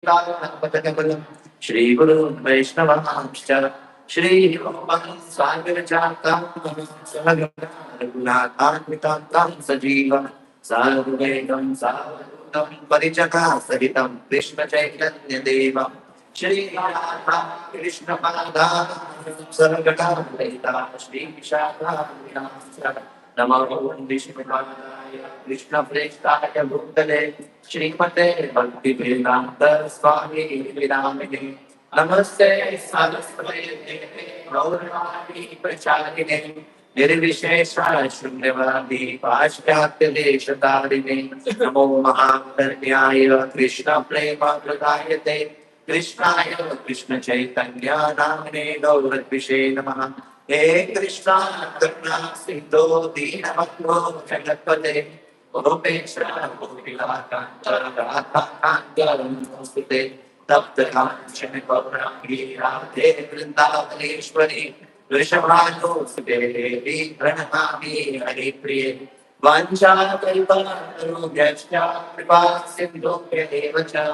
Shri Guru Vaishnavamscha Shri Swamirajata Raghunatham Sajiva Sarvegam Sarvadam Parichaka Sahitam Krishna Chaitanya Deva Shri Radha Krishna Pada Sarvagata Lita Shri Vishaka Namo Vishnupadaya Krishna Prestaya Bhutale Srimate Bhakti Vedanta Swami Vidamine Namaste Saraswate Gauranga Pracharine Nirvishesha Shunyavadi Paschatya Deshatarine Namo Mahakarnyaya Krishna Prema Pradayate Krishnaya Krishna Chaitanya Namane Gauratvishe Namaha He Krishna Karna Sindho Dinabhakto Jagapate Gopeshwara Gopilaka Radha Kanta Namaste Tapta Kanchana Gaurangi Radhe Vrindavaneshwari Vrishabhanu Devi Pranamami Hare Priye Vancha Kalpantarubhyascha Kripa Sindhu Devacha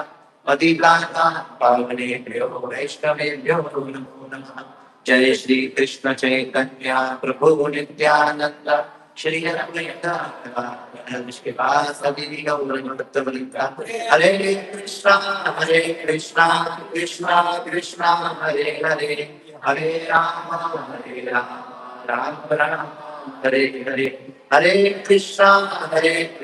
Adilana Pavane Pyo Vaishnavebhyo Namo Namaha Jai Shri Krishna Chaitanya Prabhu Nityananda Shri Advaita Shivasadi Gauranga Hare Krishna Krishna Krishna Hare Hare Hare Rama Rama Rama Hare Hare Hare Krishna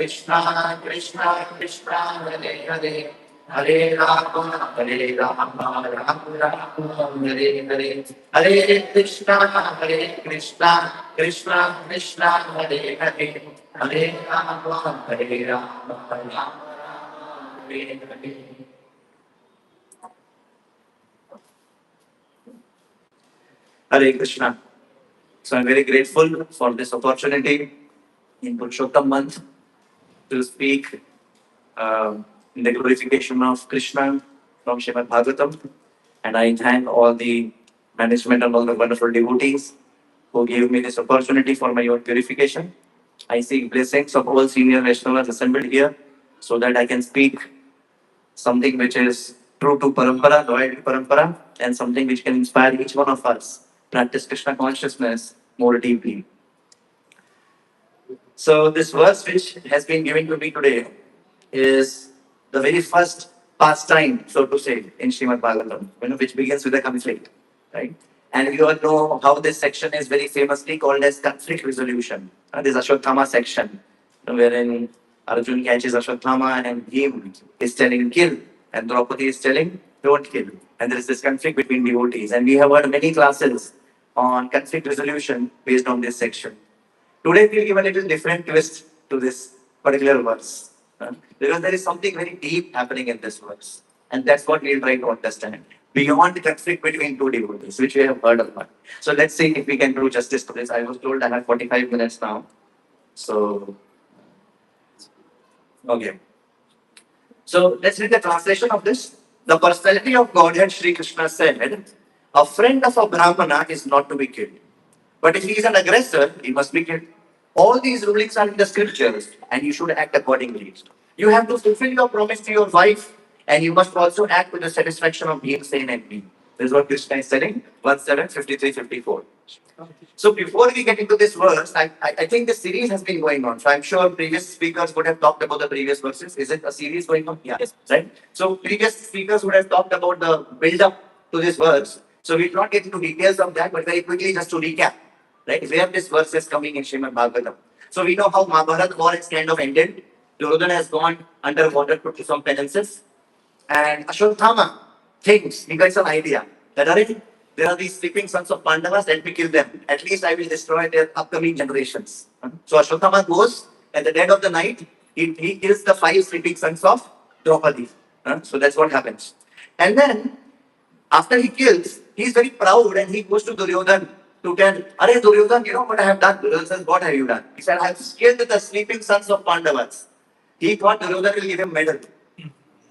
Krishna Krishna Hare Hare Hare Rama Rama Rama Hare Hare Hare Krishna Krishna Krishna Hare Hare Hare Rama Rama Hare Hare Hare Krishna. So I'm very grateful for this opportunity in Purushottam month to speak in the glorification of Krishna from Srimad Bhagavatam. And I thank all the management and all the wonderful devotees who gave me this opportunity for my own purification. I seek blessings of all senior Vaishnavas assembled here so that I can speak something which is true to parampara, loyal to parampara, and something which can inspire each one of us practice Krishna consciousness more deeply. So this verse which has been given to me today is the very first pastime, so to say, in Srimad Bhagavatam, which begins with a conflict, right? And you all know how this section is very famously called as conflict resolution. This Ashwatthama section, wherein Arjuna catches Ashwatthama and he is telling kill, and Draupadi is telling don't kill. And there is this conflict between devotees. And we have heard many classes on conflict resolution based on this section. Today we'll give a little different twist to this particular verse. Because there is something very deep happening in this verse. And that's what we'll try to understand. Beyond the conflict between two devotees, which we have heard about. So let's see if we can do justice to this. I was told I have 45 minutes now. So, okay. So let's read the translation of this. The personality of Godhead Sri Krishna said, a friend of a Brahmana is not to be killed. But if he is an aggressor, he must be killed. All these rulings are in the scriptures, and you should act accordingly. You have to fulfill your promise to your wife, and you must also act with the satisfaction of being sane and clean. This is what Krishna is telling, 1:7:53-54. So before we get into this verse, I think the series has been going on. So I'm sure previous speakers would have talked about the previous verses. Is it a series going on? Yeah, yes. Right? So previous speakers would have talked about the build-up to this verse. So we'll not get into details of that, but very quickly just to recap, right? Where this verse is coming in Srimad Bhagavatam. So we know how Mahabharata war has kind of ended. Duryodhana has gone underwater to do some penances. And Ashwatthama thinks, he gets an idea that there are these sleeping sons of Pandavas, let me kill them. At least I will destroy their upcoming generations. So Ashwatthama goes at the dead of the night, he kills the 5 sleeping sons of Draupadi. So that's what happens. And then after he kills, he's very proud and he goes to Duryodhana to tell, Are Duryodhana, you know what I have done? Duryodhana says, what have you done? He said, I have killed the sleeping sons of Pandavas. He thought Duryodhana will give him medal.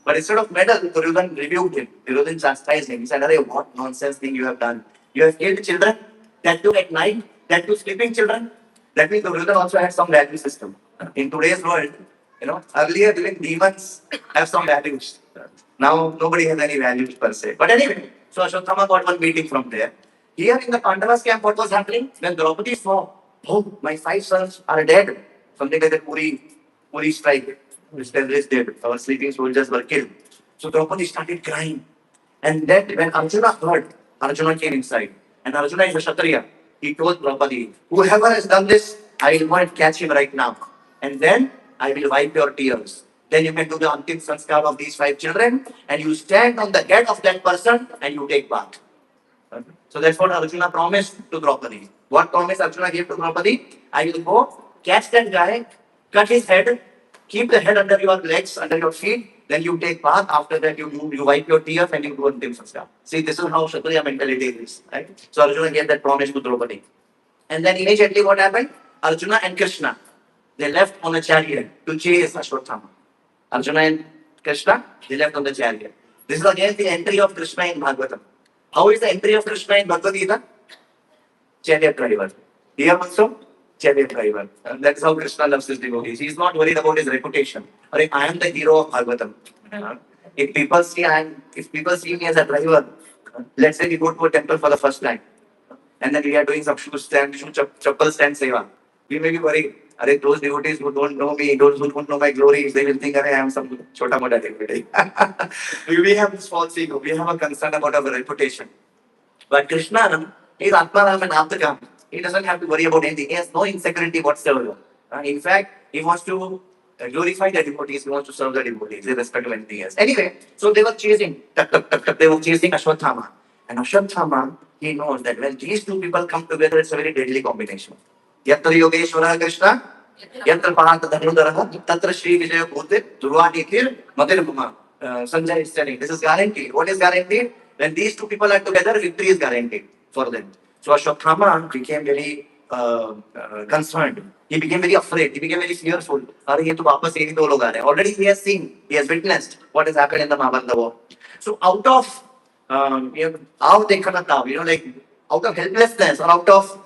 But instead of medal, Duryodhana rebuked him. Duryodhana chastised him. He said, Are what nonsense thing you have done? You have killed children, that too at night, that too sleeping children. That means Duryodhana also had some value system. In today's world, earlier even demons have some values. Now nobody has any values per se. But anyway, so Ashwatthama got one meeting from there. Here in the Pandavas camp, what was happening? When Draupadi saw, oh, my 5 sons are dead. Something like that Puri strike. This terrorist dead. Our sleeping soldiers were killed. So Draupadi started crying. And then when Arjuna heard, Arjuna came inside. And Arjuna is a Kshatriya. He told Draupadi, whoever has done this, I will go and catch him right now. And then I will wipe your tears. Then you can do the Antim Sanskar of these 5 children and you stand on the head of that person and you take bath. So that's what Arjuna promised to Draupadi. What promise Arjuna gave to Draupadi? I will go, catch that guy, cut his head, keep the head under your legs, under your feet, then you take bath. After that, you wipe your tears and you do Antim Sanskar. See, this is how Kshatriya mentality is. Right? So Arjuna gave that promise to Draupadi. And then immediately what happened? Arjuna and Krishna, they left on a chariot to chase Ashwatthama. Arjuna and Krishna, they left on the chariot. This is again the entry of Krishna in Bhagavatam. How is the entry of Krishna in Bhagavad Gita? Chariot driver. Here also, chariot driver. And that's how Krishna loves his devotees. He is not worried about his reputation. Or I am the hero of Bhagavatam. If people see me as a driver, let's say we go to a temple for the first time, and then we are doing some chappal stand seva. We may be worried. Those devotees who don't know me, those who don't know my glories, they will think I am some chota mota devotee. We have this false ego. We have a concern about our reputation. But Krishna, he is Atmaram and Aptakam. He doesn't have to worry about anything. He has no insecurity whatsoever. In fact, he wants to glorify the devotees. He wants to serve the devotees, irrespective of anything else. Anyway, so they were chasing. They were chasing Ashwatthama. And Ashwatthama, he knows that when these two people come together, it's a very deadly combination. Yatra Yogeshwara Krishna, Yatra Pahata Dhanudara, Tatra Shri Vijaya Bhute, Durvati Kir, Madir Bhuma. Sanjay is telling, this is guaranteed. What is guaranteed? When these two people are together, victory is guaranteed for them. So Ashwatthama became very concerned. He became very afraid. He became very fearful. Already he has seen, he has witnessed what has happened in the Mahabharata war. So out of like out of helplessness or out of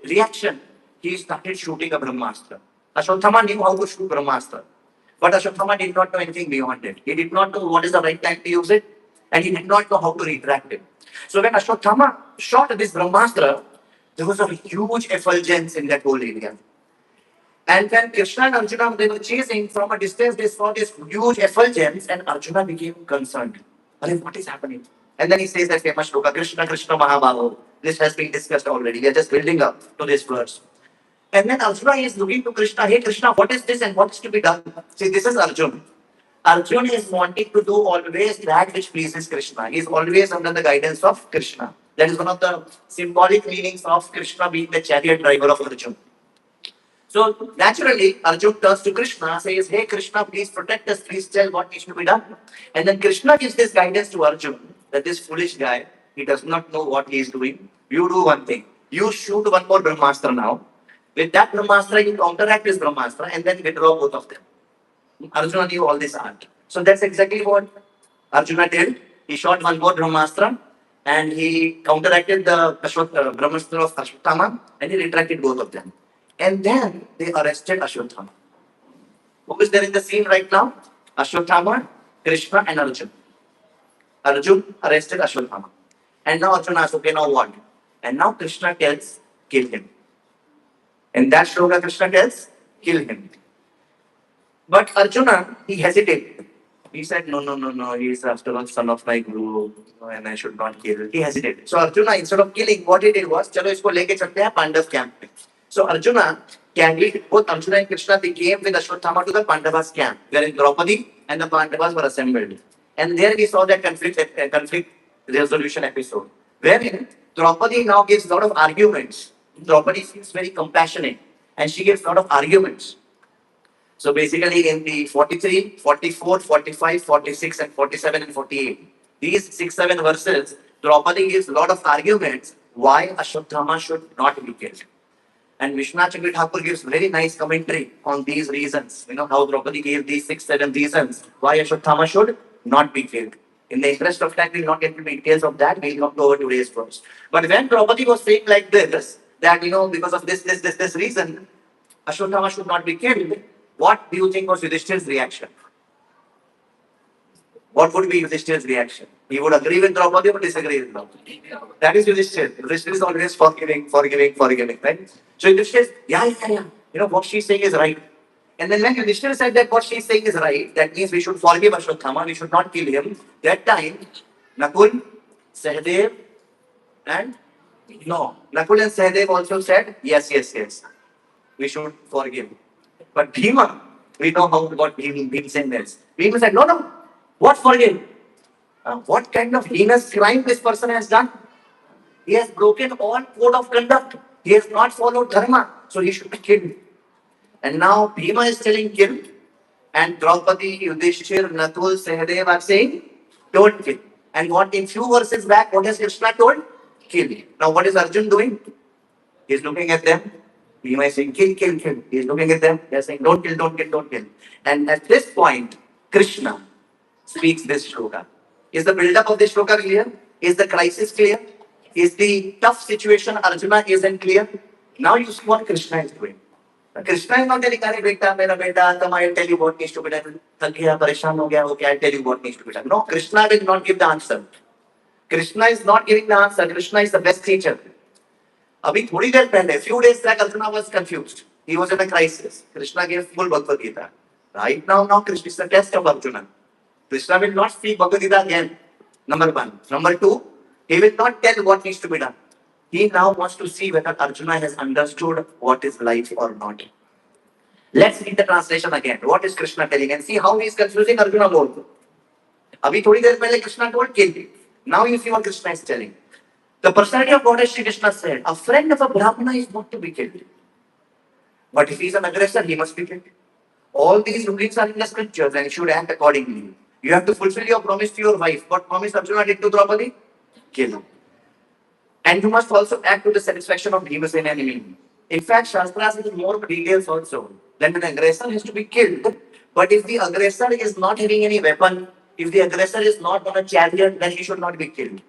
reaction, he started shooting a Brahmastra. Ashwatthama knew how to shoot Brahmastra. But Ashwatthama did not know anything beyond it. He did not know what is the right time to use it, and he did not know how to retract it. So when Ashwatthama shot this Brahmastra, there was a huge effulgence in that whole area. And when Krishna and Arjuna, they were chasing from a distance, they saw this huge effulgence, and Arjuna became concerned. What is happening? And then he says that famous shloka, Krishna, Krishna, Mahabharata. This has been discussed already. We are just building up to this verse. And then Arjuna is looking to Krishna, hey Krishna, what is this and what is to be done? See, this is Arjuna. Arjuna is wanting to do always that which pleases Krishna. He is always under the guidance of Krishna. That is one of the symbolic meanings of Krishna being the chariot driver of Arjuna. So naturally, Arjuna turns to Krishna, says, hey Krishna, please protect us, please tell what needs to be done. And then Krishna gives this guidance to Arjuna, that this foolish guy, he does not know what he is doing. You do one thing. You shoot one more Brahmastra now. With that Brahmastra, you counteract this Brahmastra and then withdraw both of them. Arjuna knew all this art. So that's exactly what Arjuna did. He shot one more Brahmastra and he counteracted the Brahmastra of Ashwatthama and he retracted both of them. And then they arrested Ashwatthama. Who is there in the scene right now? Ashwatthama, Krishna and Arjuna. Arjuna arrested Ashwatthama. And now Arjuna asks, okay, now what? And now Krishna tells, kill him. And that shloka Krishna tells, kill him. But Arjuna, he hesitated. He said, no, he is after all son of my guru, and I should not kill. He hesitated. So Arjuna, instead of killing, what he did was, chalo isko leke chalte hain Pandav camp. So Arjuna carried, both Arjuna and Krishna, they came with Ashwatthama to the Pandavas camp, wherein Draupadi and the Pandavas were assembled. And there we saw that conflict resolution episode, wherein Draupadi now gives a lot of arguments. Draupadi seems very compassionate, and she gives a lot of arguments. So basically in the 43, 44, 45, 46 and 47 and 48, these 6-7 verses, Draupadi gives a lot of arguments why Ashwatthama should not be killed. And Vishwanath Chakravarti Thakur gives very nice commentary on these reasons. How Draupadi gave these 6-7 reasons why Ashwatthama should not be killed. In the interest of time, we will not get into details of that. We will not go over today's verse. But when Draupadi was saying like this, that because of this reason, Ashwatthama should not be killed, what do you think was Yudhishthir's reaction? what would be Yudhishthir's reaction? He would agree with Draupadi or disagree with Draupadi. That is Yudhishthir. Yudhishthir is always forgiving, right? So Yudhishthir is, yeah. What she's saying is right. And then when Yudhishthir said that what she's saying is right, that means we should forgive Ashwatthama, we should not kill him. That time, Nakul, Sahadev, and Nakul and Sahadev also said, yes. We should forgive. But Bhima, we know what Bhimsen is. Bhima said, no. What forgive? What kind of heinous crime this person has done? He has broken all code of conduct. He has not followed dharma. So he should be killed. And now Bhima is telling kill. And Draupadi, Yudhishthir, Nakul, Sahadev are saying, don't kill. And what in few verses back, what has Krishna told? Kill. Now what is Arjun doing? He's looking at them. Bhima is saying, kill. He's looking at them. They're saying, don't kill. And at this point, Krishna speaks this shloka. Is the build-up of this shloka clear? Is the crisis clear? Is the tough situation Arjuna isn't clear? Now you see what Krishna is doing. Krishna is not telling, "Arey beta, mera beta, come I'll tell you what needs to be done. Thak gaya, pareshan ho gaya, okay, I'll tell you what needs to be done." No, Krishna will not give the answer. Krishna is not giving the answer. Krishna is the best teacher. अभी थोड़ी देर पहले, few days back, Arjuna was confused. He was in a crisis. Krishna gave full Bhagavad Gita. Right now, Krishna is the test of Arjuna. Krishna will not speak Bhagavad Gita again. Number one. Number two, he will not tell what needs to be done. He now wants to see whether Arjuna has understood what is life or not. Let's read the translation again. What is Krishna telling? And see how he is confusing Arjuna more. अभी थोड़ी देर पहले Krishna told kill. Now you see what Krishna is telling. The personality of Goddess Shri Krishna said, a friend of a Brahmana is not to be killed. But if he is an aggressor, he must be killed. All these rulings are in the scriptures and you should act accordingly. You have to fulfill your promise to your wife. What promise Arjuna did to Draupadi? Kill. And you must also act to the satisfaction of Bhimasena enemy. In fact, Shastras has more details also. Then an aggressor has to be killed. But if the aggressor is not having any weapon, if the aggressor is not on a chariot, then he should not be killed.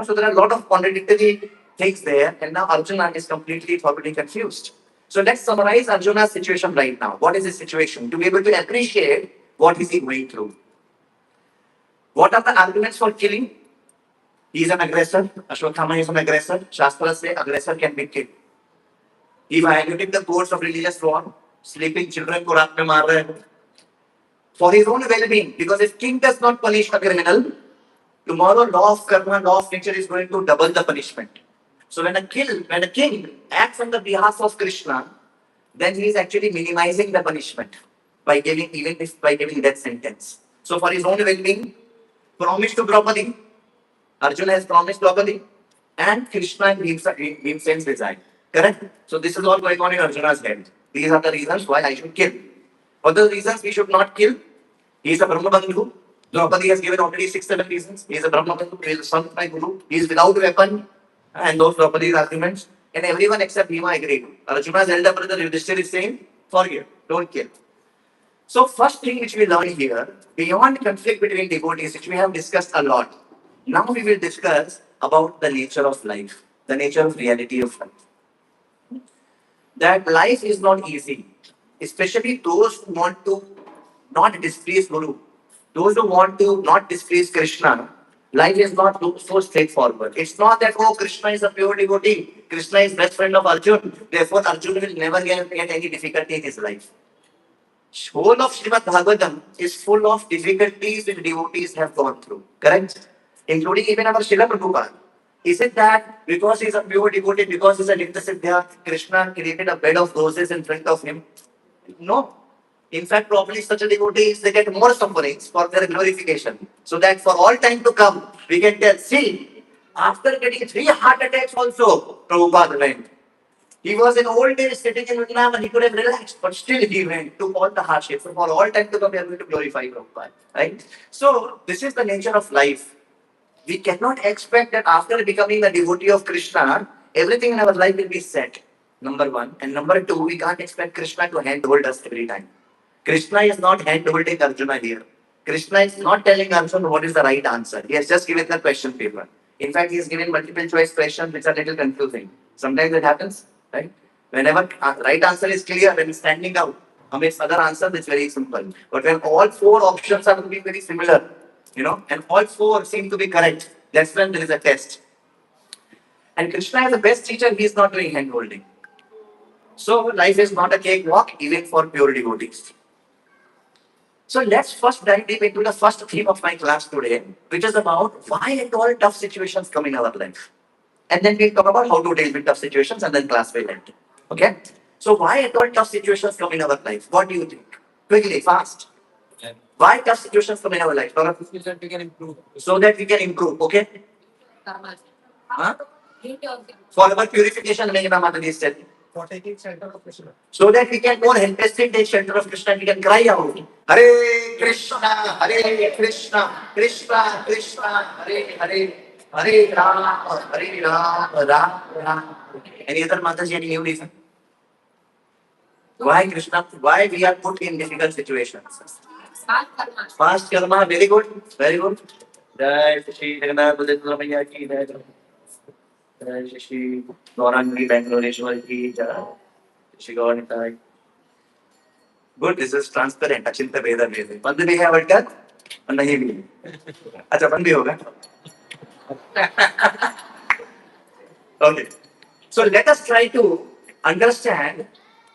So there are a lot of contradictory things there. And now Arjuna is totally confused. So let's summarize Arjuna's situation right now. What is his situation? To be able to appreciate what is he going through. What are the arguments for killing? He is an aggressor. Ashwatthama is an aggressor. Shastras say aggressor can be killed. He violated the codes of religious law, sleeping children ko raat mein maar rahe hain. For his own well-being, because if king does not punish a criminal, tomorrow law of karma, law of nature is going to double the punishment. So when a king acts on the behalf of Krishna, then he is actually minimizing the punishment by giving death sentence. So for his own well-being, promise to Draupadi, Arjuna has promised Draupadi, and Krishna and Bhimsen's design. Correct? So this is all going on in Arjuna's head. These are the reasons why I should kill. Other reasons we should not kill. He is a Brahmabandhu. Draupadi has given already 6-7 reasons. He is a Brahmabandhu. He is the son of my Guru. He is without weapon. And those Draupadi's arguments. And everyone except Bhima agreed. Arjuna's elder brother Yudhishthir is saying, forgive, don't kill. So first thing which we learn here, beyond conflict between devotees, which we have discussed a lot, now we will discuss about the nature of life, the nature of reality of life. That life is not easy, especially those who want to not displease Guru, those who want to not displease Krishna. Life is not so straightforward. It's not that, oh, Krishna is a pure devotee, Krishna is best friend of Arjuna, therefore Arjuna will never get any difficulty in his life. Whole of Srimad Bhagavatam is full of difficulties which devotees have gone through, correct? Including even our Srila Prabhupada. Is it that because he is a pure devotee, because he is a Nitya Siddha, Krishna created a bed of roses in front of him? No. In fact, probably such a devotee, they get more sufferings for their glorification. So that for all time to come, we can tell, see, after getting 3 heart attacks also, Prabhupada went. He was in old age sitting in Vrindavan, he could have relaxed, but still he went to all the hardships. So for all time to come, we are going to glorify Prabhupada. Right? So this is the nature of life. We cannot expect that after becoming a devotee of Krishna, everything in our life will be set. Number one. And number two, we can't expect Krishna to handhold us every time. Krishna is not hand-holding Arjuna here. Krishna is not telling Arjuna what is the right answer. He has just given the question paper. In fact, he has given multiple choice questions which are a little confusing. Sometimes it happens, right? Whenever right answer is clear, when standing out amidst other answers, it's very simple. But when all 4 options are to be very similar, and all four seem to be correct. That's when there is a test. And Krishna is the best teacher, he is not doing hand holding. So life is not a cakewalk even for pure devotees. So let's first dive deep into the first theme of my class today, which is about why and all tough situations come in our life. And then we'll talk about how to deal with tough situations and then class will end. Okay? So why and all tough situations come in our life? What do you think? Quickly, fast. Why tough situations come in our life? So that we can improve. So that we can improve, okay? Huh? For our purification, Meghna Mataji said. For taking shelter of Krishna. So that we can more helplessly take shelter of Krishna, we can cry out, Hare Krishna, Hare Krishna, Krishna Krishna, Hare Hare, Hare Rama, Hare Rama, Rama Rama. Any other Mataji, any new reason? Why Krishna? Why we are put in difficult situations? Fast karma, very good, very good. Jai Shri Jagannath Baladev Maiya ki jai. Jai Shri Gauranga Bangalore ki jai. Shri Gauranga. Good, this is transparent. Achinta Veda Veda. बंद भी है अवटकर और नहीं भी. अच्छा बंद भी होगा. Okay. So let us try to understand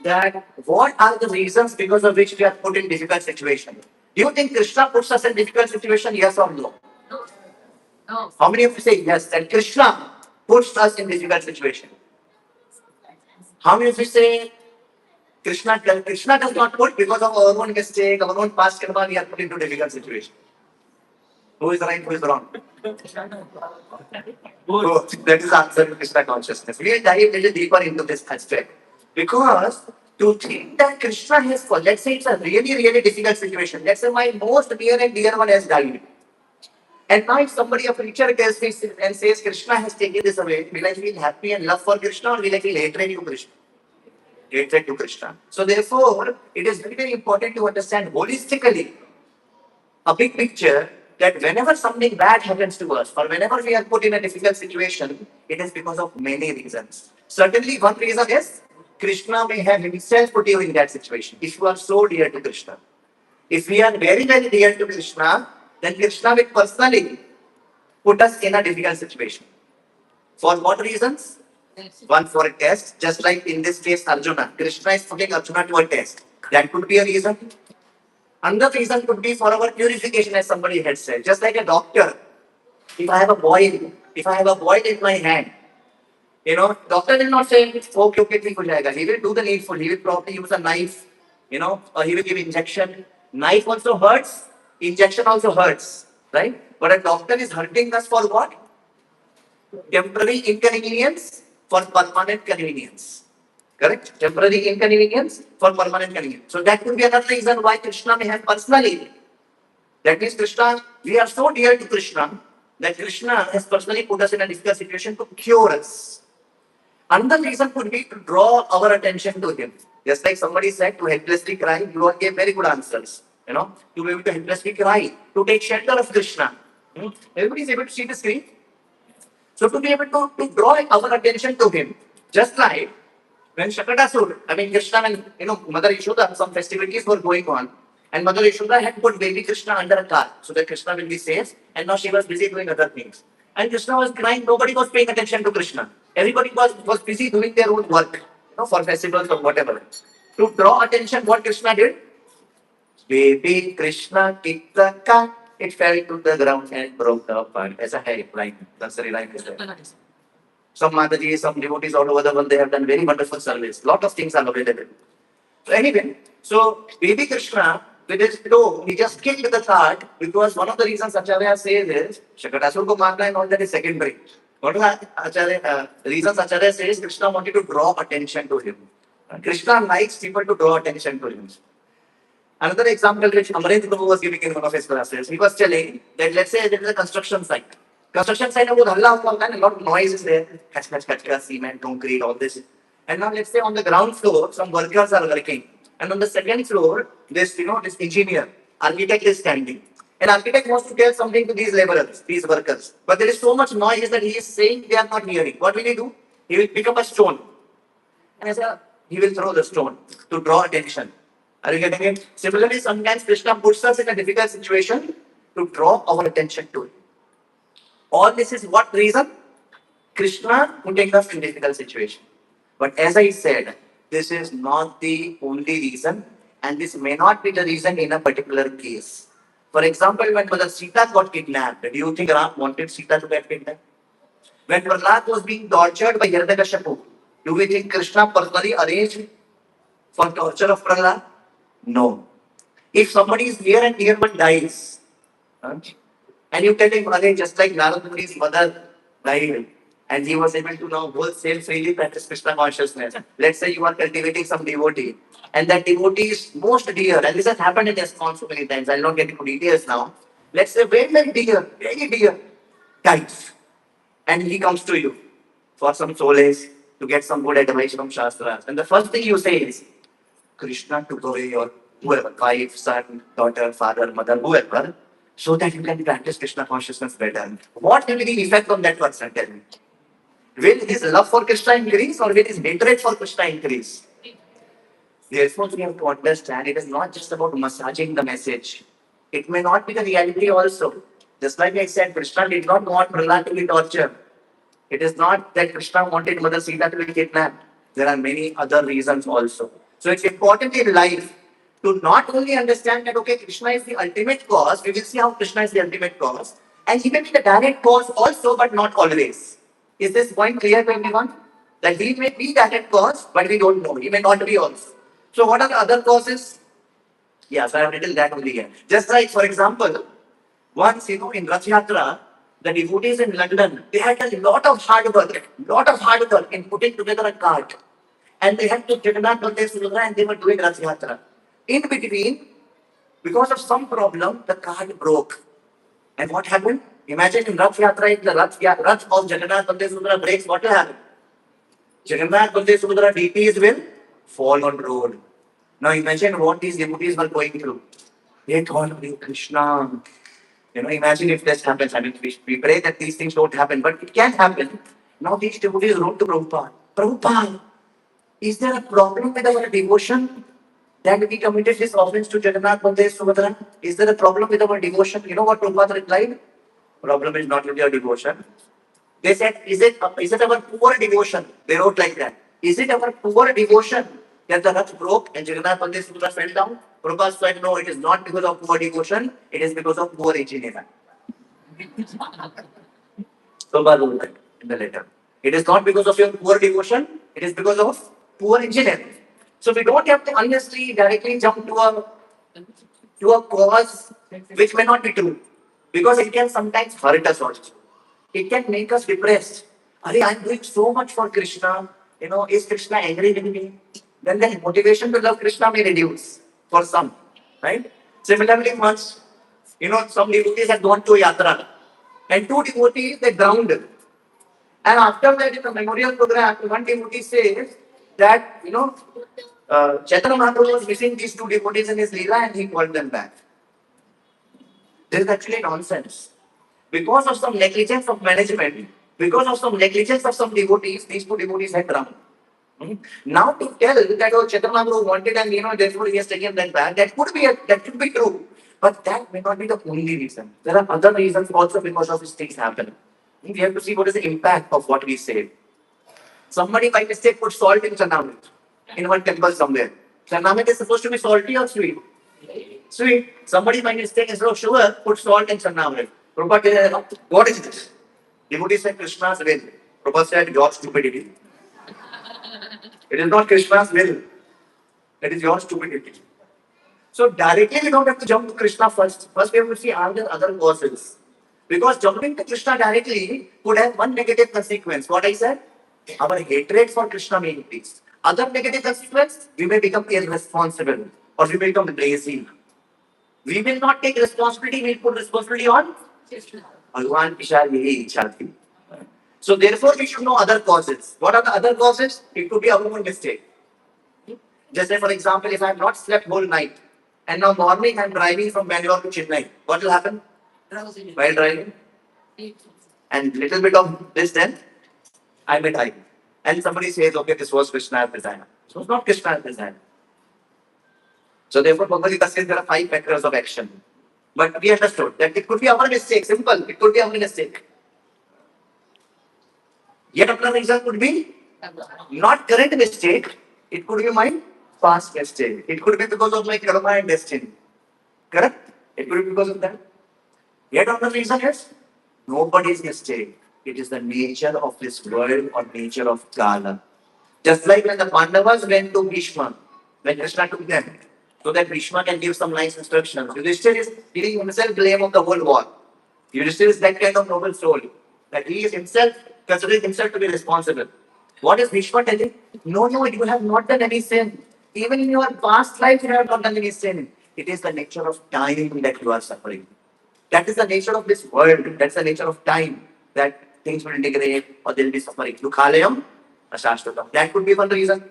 that what are the reasons because of which we are put in difficult situation. Do you think Krishna puts us in difficult situation? Yes or no? No. How many of you say yes? That Krishna puts us in difficult situation. How many of you say Krishna does not put because of our own mistake, our own past karma, we are put into difficult situation? Who is right? Who is wrong? Oh, that is the answer to Krishna consciousness. We will dive a little deeper into this aspect. Because to think that Krishna has, let's say it's a really, really difficult situation. Let's say my most near and dear one has died. And now if somebody, a preacher tells me and says Krishna has taken this away, will I feel happy and love for Krishna or will I feel hatred to Krishna? Hatred to Krishna. So therefore, it is very, very important to understand holistically a big picture that whenever something bad happens to us or whenever we are put in a difficult situation, it is because of many reasons. Certainly, one reason is Krishna may have himself put you in that situation. If you are so dear to Krishna, if we are very, very dear to Krishna, then Krishna will personally put us in a difficult situation. For what reasons? One, for a test, just like in this case Arjuna. Krishna is putting Arjuna to a test. That could be a reason. Another reason could be for our purification, as somebody had said. Just like a doctor, if I have a boil in my hand, doctor will not say, okay, ठीक हो जाएगा. He will do the needful. He will probably use a knife, or he will give injection. Knife also hurts, injection also hurts, right? But a doctor is hurting us for what? Temporary inconvenience for permanent convenience. Correct? Temporary inconvenience for permanent convenience. So that could be another reason why Krishna may have personally. That means Krishna, we are so dear to Krishna that Krishna has personally put us in a difficult situation to cure us. Another reason could be to draw our attention to him. Just like somebody said, to helplessly cry, you all gave very good answers. To be able to helplessly cry, to take shelter of Krishna. Everybody is able to see the screen. So to be able to draw our attention to him, just like when Shakatasur, Krishna and Mother Yashoda, some festivities were going on, and Mother Yashoda had put baby Krishna under a car so that Krishna will be safe, and now she was busy doing other things. And Krishna was crying, nobody was paying attention to Krishna. Everybody was busy doing their own work, for festivals or whatever. To draw attention, what Krishna did? Baby Krishna kicked the car, it fell to the ground and broke apart. As a hair line, that's the line is there. Some Mataji, some devotees all over the world, they have done very wonderful service. Lot of things are available. So anyway, so baby Krishna, with his toe, he just kicked the cart because one of the reasons Acharya says is, Shakatasur ko marna and all that is secondary. What is Acharya, reasons Acharya says Krishna wanted to draw attention to him. Krishna likes people to draw attention to him. Another example which Amarendra Prabhu was giving in one of his classes, he was telling that let's say there is a construction site. Construction site, a lot of noise is there, cement, concrete, all this. And now let's say on the ground floor, some workers are working. And on the second floor, this engineer, architect is standing. And architect wants to tell something to these laborers, these workers. But there is so much noise that he is saying they are not hearing. What will he do? He will pick up a stone. And he will throw the stone to draw attention. Are you getting it? Similarly, sometimes Krishna puts us in a difficult situation to draw our attention to it. All this is what reason? Krishna putting us in difficult situation. But as I said, this is not the only reason, and this may not be the reason in a particular case. For example, when Mother Sita got kidnapped, do you think Ram wanted Sita to get kidnapped? When Prahlad was being tortured by Hiranyakashipu, do we think Krishna personally arranged for torture of Prahlad? No. If somebody is near and dear one dies, huh, and you tell him, "Arey, just like Narad Muni's mother died, and he was able to now wholesale freely practice Krishna consciousness." Let's say you are cultivating some devotee, and that devotee is most dear, and this has happened in ISKCON so many times. I'll not get into details now. Let's say very dear, dies, and he comes to you for some solace to get some good advice from Shastras. And the first thing you say is, Krishna took away your whoever, wife, son, daughter, father, mother, whoever, so that you can practice Krishna consciousness better. What will be the effect on that person? Tell me. Will his love for Krishna increase or will his hatred for Krishna increase? Therefore, we have to understand it is not just about massaging the message. It may not be the reality also. Just like I said, Krishna did not want Prahlad to be tortured. It is not that Krishna wanted Mother Sita to be kidnapped. There are many other reasons also. So it's important in life to not only understand that, okay, Krishna is the ultimate cause, we will see how Krishna is the ultimate cause, and he may be the direct cause also, but not always. Is this point clear to everyone? That he may be direct cause, but we don't know. He may not be also. So what are the other causes? Yeah, so I have written that only here. Just like, for example, once, in Rath Yatra, the devotees in London, they had a lot of hard work in putting together a cart. And they had to Jagannath Baldev Subhadra and they were doing Rath Yatra. In between, because of some problem, the cart broke. And what happened? Imagine in Rath Yatra, if the Rath of Jagannath Baldev Subhadra breaks, what will happen? Jagannath Baldev Subhadra deities will fall on road. Now imagine what these devotees were going through. They thought, "Hare Krishna." Imagine if this happens. I mean, we pray that these things don't happen, but it can happen. Now these devotees wrote to Prabhupada. Prabhupada, is there a problem with our devotion that we committed this offense to Jagannath Baldev Subhadra? Is there a problem with our devotion? You know what Prabhupada replied? Problem is not with your devotion. They said, is it our poor devotion? They wrote like that. Is it our poor devotion that the Rath broke and Jagannath Baldev Subhadra fell down? Prabhupada said, no, it is not because of poor devotion, it is because of poor engineering. Prabhupada wrote that in the letter. It is not because of your poor devotion, it is because of poor engineering. So we don't have to honestly directly jump to a cause which may not be true. Because it can sometimes hurt us also. It can make us depressed. I'm doing so much for Krishna. Is Krishna angry with me? Then the motivation to love Krishna may reduce for some, right? Similarly, once, some devotees had gone to a yatra, and two devotees they drowned. And after that, in the memorial program, one devotee says that Chaitanya Mahaprabhu was missing these two devotees in his leela, and he called them back. This is actually nonsense. Because of some negligence of management, because of some negligence of some devotees, these two devotees had drowned. Now to tell that Chaitanya Mahaprabhu wanted and therefore he has taken them back, that could be true. But that may not be the only reason. There are other reasons also because of which things happen. We have to see what is the impact of what we say. Somebody by mistake put salt in Chanamrit in one temple somewhere. Chanamrit is supposed to be salty or sweet? Sweet. Somebody by mistake instead of sugar put salt in Chanamrit. Prabhupada said, what is this? Devotee said Krishna's will. Prabhupada said, your stupidity. It is not Krishna's will. It is your stupidity. So directly we don't have to jump to Krishna first. First we have to see are there other causes. Because jumping to Krishna directly could have one negative consequence. What I said? Our hatred for Krishna may increase. Other negative consequence, we may become irresponsible or we may become lazy. We will not take responsibility, we put responsibility on Bhagwan ki shayad yahi ichha thi. So therefore we should know other causes. What are the other causes? It could be our own mistake. Just say for example, if I have not slept whole night and now morning I am driving from Bangalore to Chennai, what will happen? While driving? And little bit of this then, I may die. And somebody says, okay, this was Krishna's design. So it's not Krishna's design. So therefore, Bhagavad Gita says there are 5 factors of action. But we understood that it could be our mistake. Simple. It could be our mistake. Yet another reason could be not current mistake. It could be my past mistake. It could be because of my karma and destiny. Correct? It could be because of that. Yet another reason is nobody's mistake. It is the nature of this world or nature of Kala. Just like when the Pandavas went to Bhishma, when Krishna took them, so that Bhishma can give some nice instructions. Yudhishthira is giving himself blame of the whole war. Yudhishthira is that kind of noble soul that he is himself considering himself to be responsible. What is Bhishma telling? No, no, you have not done any sin. Even in your past life, you have not done any sin. It is the nature of time that you are suffering. That is the nature of this world. That's the nature of time. That things will degrade or there will be suffering. Dukhalayam, ashashtatam. That could be one reason.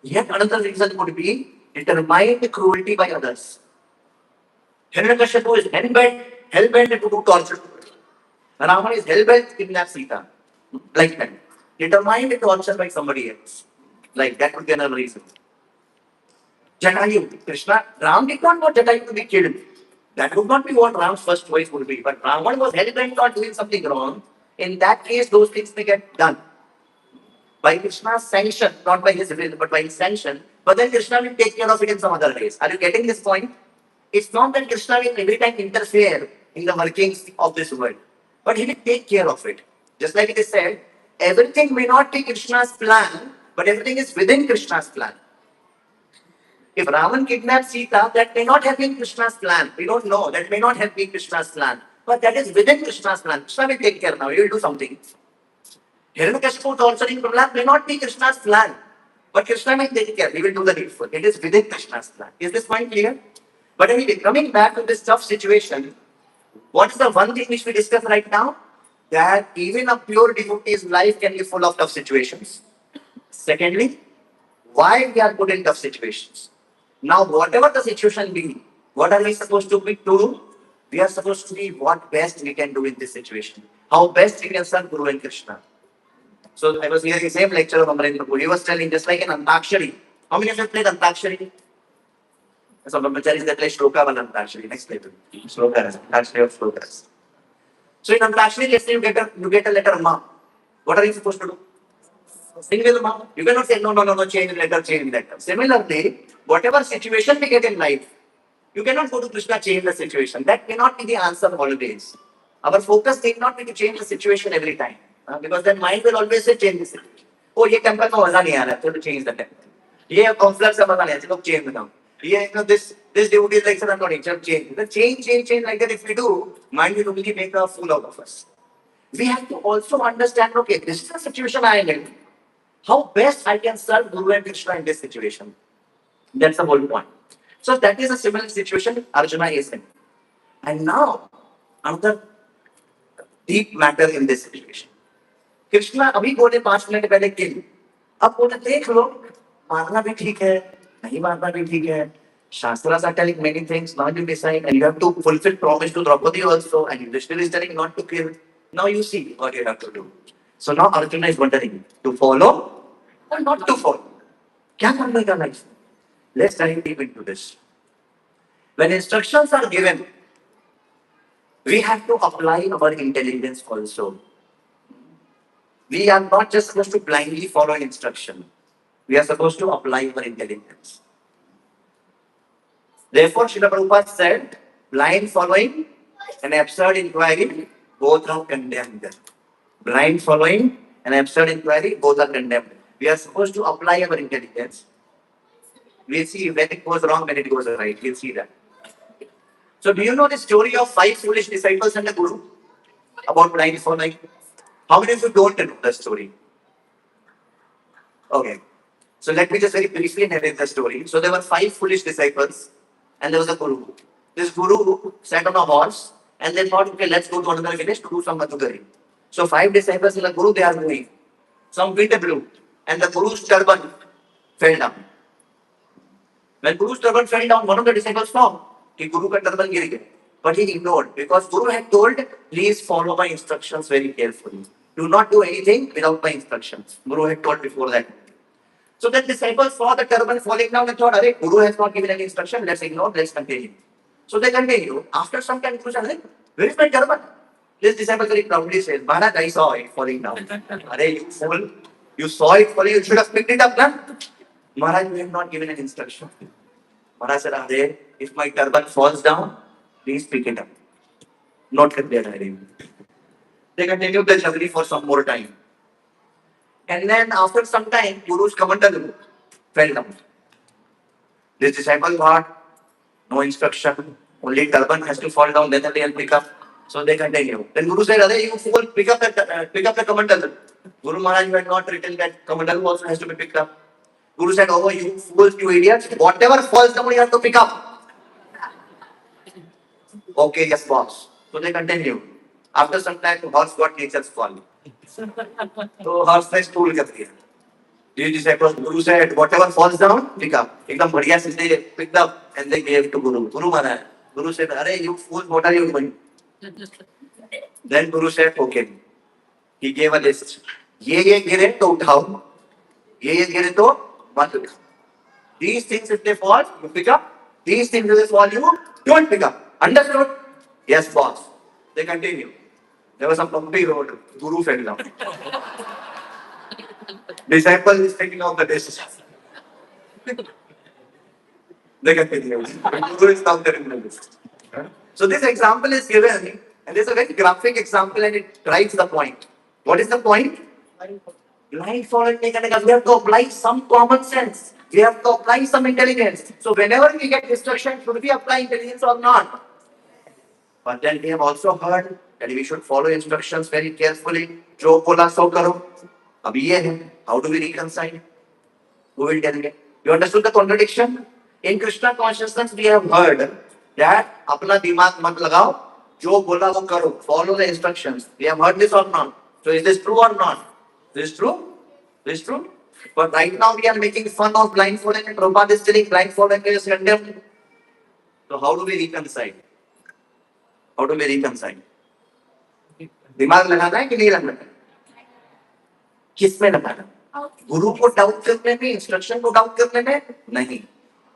Yet another reason could be determined cruelty by others. Hiranyakashipu is hell-bent to do torture. Ravana is hell-bent to kidnap Sita. Like that. Determined torture by somebody else. Like that could be another reason. Jatayu, Krishna, Ram did not want Jatayu to be killed. That would not be what Ram's first choice would be. But Ravan was hell-bent on doing something wrong. In that case, those things may get done. By Krishna's sanction, not by his will, but by his sanction. But then Krishna will take care of it in some other ways. Are you getting this point? It's not that Krishna will every time interfere in the workings of this world, but he will take care of it. Just like it is said, everything may not be Krishna's plan, but everything is within Krishna's plan. If Ravan kidnapped Sita, that may not have been Krishna's plan. We don't know. That may not have been Krishna's plan. But that is within Krishna's plan. Krishna will take care now. He will do something. Hiranyakashipu torturing Prahlad may not be Krishna's plan. But Krishna may take care. He will do the needful. It is within Krishna's plan. Is this point clear? But anyway, coming back to this tough situation, what is the one thing which we discuss right now? That even a pure devotee's life can be full of tough situations. Secondly, why we are put in tough situations. Now, whatever the situation be, what are we supposed to do? We are supposed to be what best we can do in this situation. How best we can serve Guru and Krishna. So I was hearing the same lecture of Amarendra Prabhu. He was telling just like an Antakshari. How many of you played Antakshari? So brahmacharis they play Shloka and Antakshari. Next play. Shloka. Antakshari of Shlokas. So in Antakshari, let's say you get a letter Ma. What are you supposed to do? Sing with Ma. You cannot say no, change letter. Similarly, whatever situation we get in life, you cannot go to Krishna, change the situation. That cannot be the answer always. Our focus need not be to change the situation every time. Because then mind will always say change the situation. Oh, ये temple में मजा नहीं आ रहा, चलो change the temple. ये conflict से मजा नहीं आ रहा, चलो change बनाओ. ये this devotee is like sir, I'm not chalo change. The change like that. If we do, mind will only make a fool out of us. We have to also understand. Okay, this is the situation I am in. How best I can serve Guru and Krishna in this situation. That's the whole point. So that is a similar situation Arjuna is in. And now, another deep matter in this situation. Krishna अभी बोले 5 minute पहले किल अब बोले देख लो मारना भी ठीक है नहीं मारना भी ठीक है Shastras are telling many things now you decide and you have to fulfill promise to Draupadi also and Yudhishthira is telling not to kill now you see what you have to do so now Arjuna is wondering to follow or not to follow क्या करने का life let's dive deep into this when instructions are given we have to apply our intelligence also. We are not just supposed to blindly follow instruction. We are supposed to apply our intelligence. Therefore, Srila Prabhupada said, blind following and absurd inquiry, both are condemned. Blind following and absurd inquiry, both are condemned. We are supposed to apply our intelligence. We'll see when it goes wrong, when it goes right. We'll see that. So, do you know the story of 5 foolish disciples and the Guru? About blind following? How many of you don't know the story? Okay. So let me just very briefly narrate the story. So there were 5 foolish disciples and there was a Guru. This Guru sat on a horse and they thought, okay, let's go to another village to do some Madhugari. So 5 disciples and the Guru, they are moving. Some wind blew and the Guru's turban fell down. When Guru's turban fell down, one of the disciples saw that Guru ka turban gir gaya. But he ignored because Guru had told, please follow my instructions very carefully. Do not do anything without my instructions. Guru had told before that. So the disciples saw the turban falling down and thought, Guru has not given any instruction, let's ignore, let's continue. So they continue. After some time, Guru said, where is my turban? This disciple very proudly says, Maharaj, I saw it falling down. Are you fool? You saw it falling, you should have picked it up, na? Maharaj, we have not given an instruction. Maharaj said, Are, if my turban falls down, please pick it up. Not let their Hare. They continued the journey for some more time. And then after some time, Guru's Kamandalu fell down. This disciple thought, no instruction, only turban has to fall down, then they'll pick up. So they continue. Then Guru said, Are you fool, pick up the Kamandalu. Guru Maharaj had not written that Kamandalu also has to be picked up. Guru said, Oh, you fools, you idiots, whatever falls down, you have to pick up. Okay, yes, boss. So they continue. After some time, horse got nature's fall. So horse ने stool कर दिया. These disciples, Guru said, whatever falls down, pick up. एकदम बढ़िया से they picked up and they gave to Guru. Guru Maharaj. Guru said, Are you fools, what are you doing? Then Guru said, okay. He gave a list. ये गिरे तो उठाओ. ये गिरे तो मत उठाओ. These things if they fall, you pick up. These things if they fall, you don't pick up. Understood? Yes, boss. They continue. There was some bumpy road. Guru fell down. Disciple is taking out the list. They continue. Guru is down there in the list. So this example is given, and this is a very graphic example, and it drives the point. What is the point? Blindfolded. We have to apply some common sense. We have to apply some intelligence. So whenever we get instruction, should we apply intelligence or not? But then we have also heard that we should follow instructions very carefully. Jo bola so karo. Ab ye hai. How do we reconcile? Who will tell me? You understood the contradiction? In Krishna consciousness, we have heard that apna dimag mat lagao. Jo bola wo karo. Follow the instructions. We have heard this or not? So is this true or not? This is true? This is true? But right now we are making fun of blindfolding and Prabhupada is telling blindfolding is condemned. So how do we reconcile? How do we reconcile? दिमाग लगाना है कि नहीं लगाना है? किसमें लगाना? गुरु को डाउट करने में, इंस्ट्रक्शन को डाउट करने में नहीं,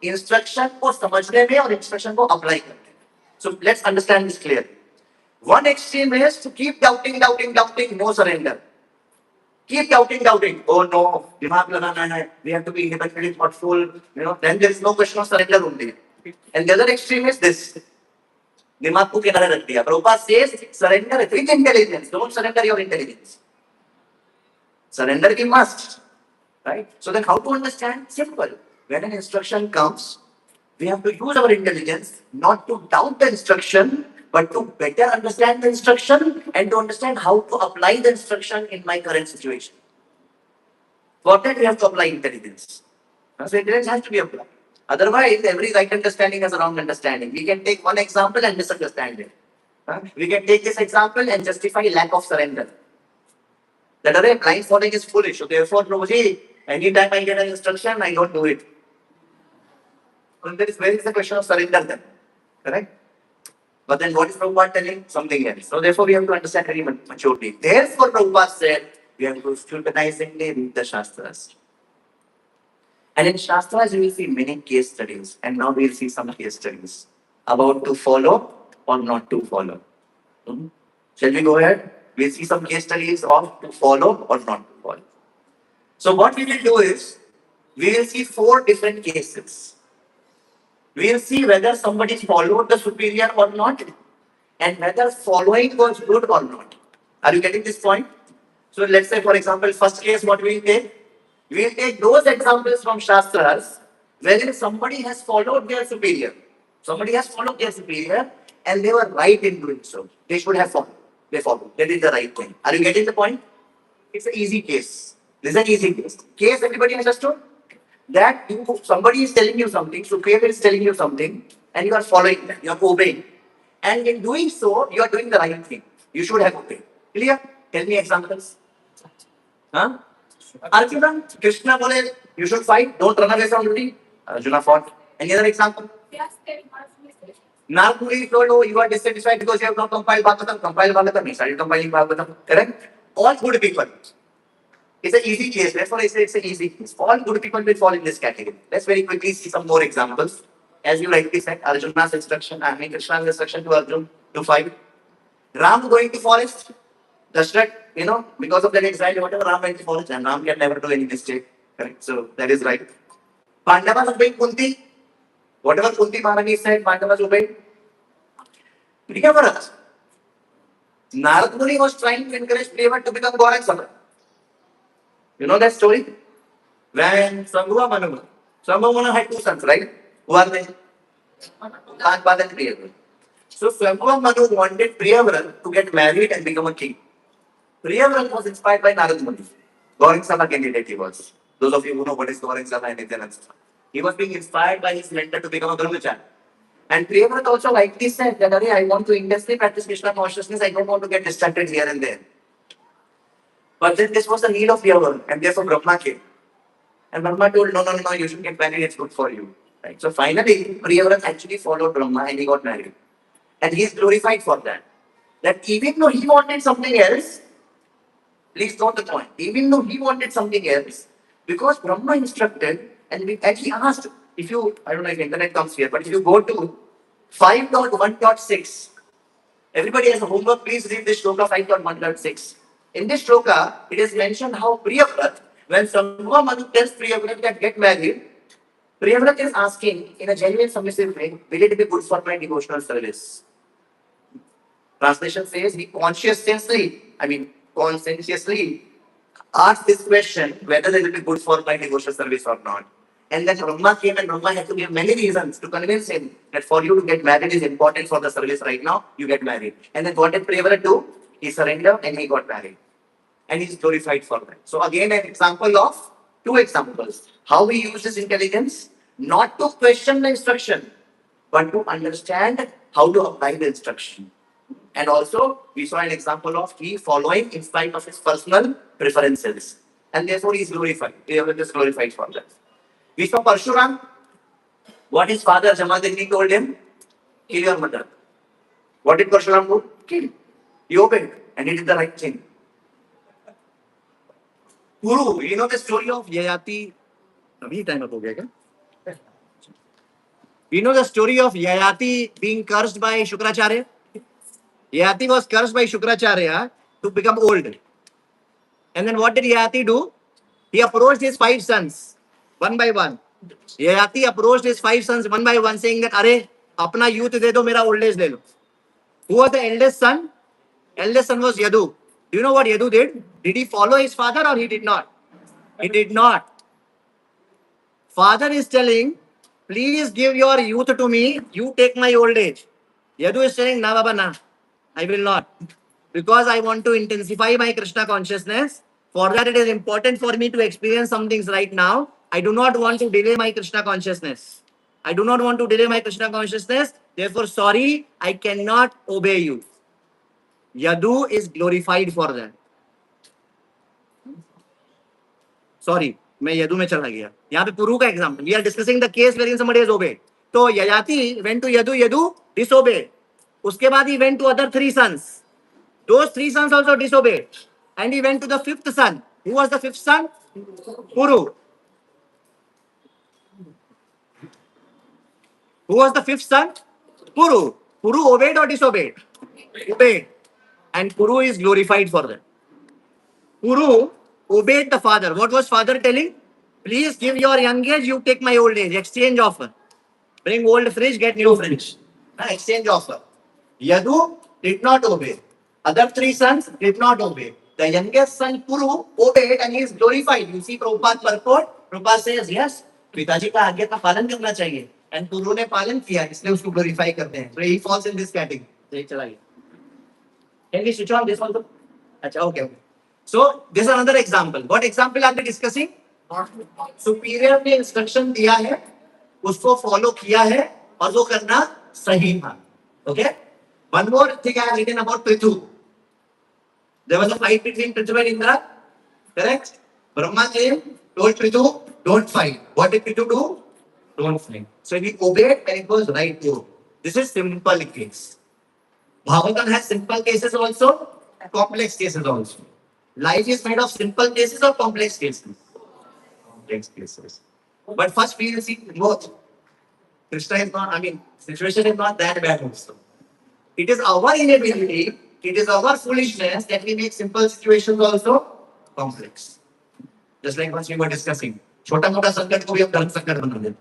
इंस्ट्रक्शन को समझने में और इंस्ट्रक्शन को अप्लाई करने में. So let's understand this clearly. One extreme is to keep doubting, no surrender. Keep doubting. Oh no, dimag lagana hai. We have to be independently thoughtful. Then there is no question of surrender only. And the other extreme is this. दिमाग को किनारे रख दिया. Prabhupada says, surrender with intelligence. Don't surrender your intelligence. Surrender we must. Right? So then how to understand? Simple. When an instruction comes, we have to use our intelligence not to doubt the instruction, but to better understand the instruction and to understand how to apply the instruction in my current situation. For that, we have to apply intelligence. So intelligence has to be applied. Otherwise, every right understanding has a wrong understanding. We can take one example and misunderstand it. We can take this example and justify lack of surrender. That blindfolding is foolish. So therefore, Prabhuji, anytime I get an instruction, I don't do it. So where is the question of surrender then? Correct? But then what is Prabhupada telling? Something else. So therefore, we have to understand very maturely. Therefore, Prabhupada said, we have to scrutinizingly read the Shastras. And in Shastras, you will see many case studies. And now we will see some case studies about to follow or not to follow. Shall we go ahead? We will see some case studies of to follow or not to follow. So what we will do is, we will see 4 different cases. We will see whether somebody followed the superior or not, and whether following was good or not. Are you getting this point? So let's say, for example, first case, what we will take? We will take those examples from Shastras wherein somebody has followed their superior. Somebody has followed their superior and they were right in doing so. They should have followed. They followed. They did the right thing. Are you getting the point? It's an easy case. This is an easy case. Case everybody understood? That somebody is telling you something, superior is telling you something, and you are following them, you are obeying. And in doing so, you are doing the right thing. You should have obeyed. Clear? Tell me examples. Huh? Arjuna, Krishna bole, you should fight, don't run away from duty. Arjuna fought. Any other example? Narkuri told, oh, you are dissatisfied because you have not compiled Bhagavatam. Compile Bhagavatam. He started compiling Bhagavatam. Correct? All good people. It's an easy case. Therefore, I say it's an easy case. All good people will fall in this category. Let's very quickly see some more examples. as you rightly said, Arjuna's instruction, I mean Krishna's instruction to Arjuna to fight. Ram going to forest, Dashrath, because of that anxiety, whatever Ram went to forest, and Ram can never do any mistake. Correct? So that is right. Pandavas obeyed Kunti. Whatever Kunti Maharani said, Pandavas obeyed. Priyavrat. Narad Muni was trying to encourage Priyavrat to become Gauranga. You know that story? When Sambhuva Manu. Sambhuva Manu had two sons, right? Who are they? Kanpad and Priyavrat. So Sambhuva Manu wanted Priyavrat to get married and become a king. Priyavrat was inspired by Narad Muni. Gauranga candidate he was. Those of you who know what is Gauranga and Nityananda. He was being inspired by his mentor to become a brahmachari. And Priyavrat also rightly said that I want to intensely practice Krishna consciousness. I don't want to get distracted here and there. But then this was the need of the hour, and therefore Brahma came. And Brahma told, no, you should get married, it's good for you. Right? So finally, Priyavrat actually followed Brahma and he got married. And he is glorified for that. That even though he wanted something else, please note the point, even though he wanted something else, because Brahma instructed, and he asked, if you, I don't know if internet comes here, but if you go to 5.1.6, everybody has a homework, please read this shloka 5.1.6. In this shloka, it is mentioned how Priyavrat, when Sambhuva Manu tells Priyavrat that get married, Priyavrat is asking in a genuine submissive way, will it be good for my devotional service? Translation says he conscientiously asked this question whether it will be good for my devotional service or not. And then Brahma came and Brahma had to give many reasons to convince him that for you to get married is important for the service right now, you get married. And then what did Priyavrat do? He surrendered and he got married. And he is glorified for that. So again, an example of two examples. How we use this intelligence, not to question the instruction, but to understand how to apply the instruction. And also, we saw an example of he following in spite of his personal preferences. And therefore, he is glorified. Priyavrat is glorified for that. We saw Parshuram. What his father Jamadagni told him? Kill your mother. What did Parshuram do? Kill. He obeyed and he did the right thing. Guru, you know the story of Yayati? Time up ho gaya kya? You know the story of Yayati being cursed by Shukracharya? Yayati was cursed by Shukracharya to become old. And then what did Yayati do? He approached his 5 sons, one by one. Yayati approached his 5 sons one by one, saying that, Are, apna youth de do, mera old age de lo. Who was the eldest son? Eldest son was Yadu. Do you know what Yadu did? Did he follow his father or he did not? He did not. Father is telling, please give your youth to me, you take my old age. Yadu is saying, na baba na, I will not. Because I want to intensify my Krishna consciousness. For that it is important for me to experience some things right now. I do not want to delay my Krishna consciousness. I do not want to delay my Krishna consciousness. Therefore, sorry, I cannot obey you. Yadu is glorified for that. Sorry, मैं यदु में चला गया. यहाँ पे पुरु का example. We are discussing the case wherein somebody has obeyed. तो Yayati went to Yadu. Yadu disobeyed. उसके बाद he went to other 3 sons. Those 3 sons also disobeyed. And he went to the 5th son. Who was the 5th son? Puru. Who was the 5th son? Puru. Puru obeyed or disobeyed? Obeyed. And Puru is glorified for that. Puru obeyed the father. What was father telling? Please give your young age, you take my old age. Exchange offer. Bring old fridge, get new fridge. Exchange offer. Yadu did not obey. Other 3 sons did not obey. The youngest son Puru obeyed and he is glorified. You see Prabhupada purport. Prabhupada says, yes, पिताजी का आज्ञा का पालन करना चाहिए. And Puru ने पालन किया, इसलिए उसको glorify करते हैं. So he falls in this category. चला गया. Can we switch on this also? अच्छा, okay. So this is another example. What example are we discussing? Superior ने instruction दिया है, उसको follow किया है और वो करना सही था. Okay? One more thing I have written about Prithu. There was a fight between Prithu and Indra. Correct? Brahma came, told Prithu, don't fight. What did Prithu do? Don't fight. So he obeyed and it was right too. This is simple case. Bhagavatam has simple cases also, complex cases also. Life is made of simple cases or complex cases? Complex cases. But first we will see both. Krishna is not, I mean, situation is not that bad also. It is our inability, it is our foolishness that we make simple situations also complex. Just like once we were discussing, छोटा मोटा संकट को भी हम धर्म संकट बना देते.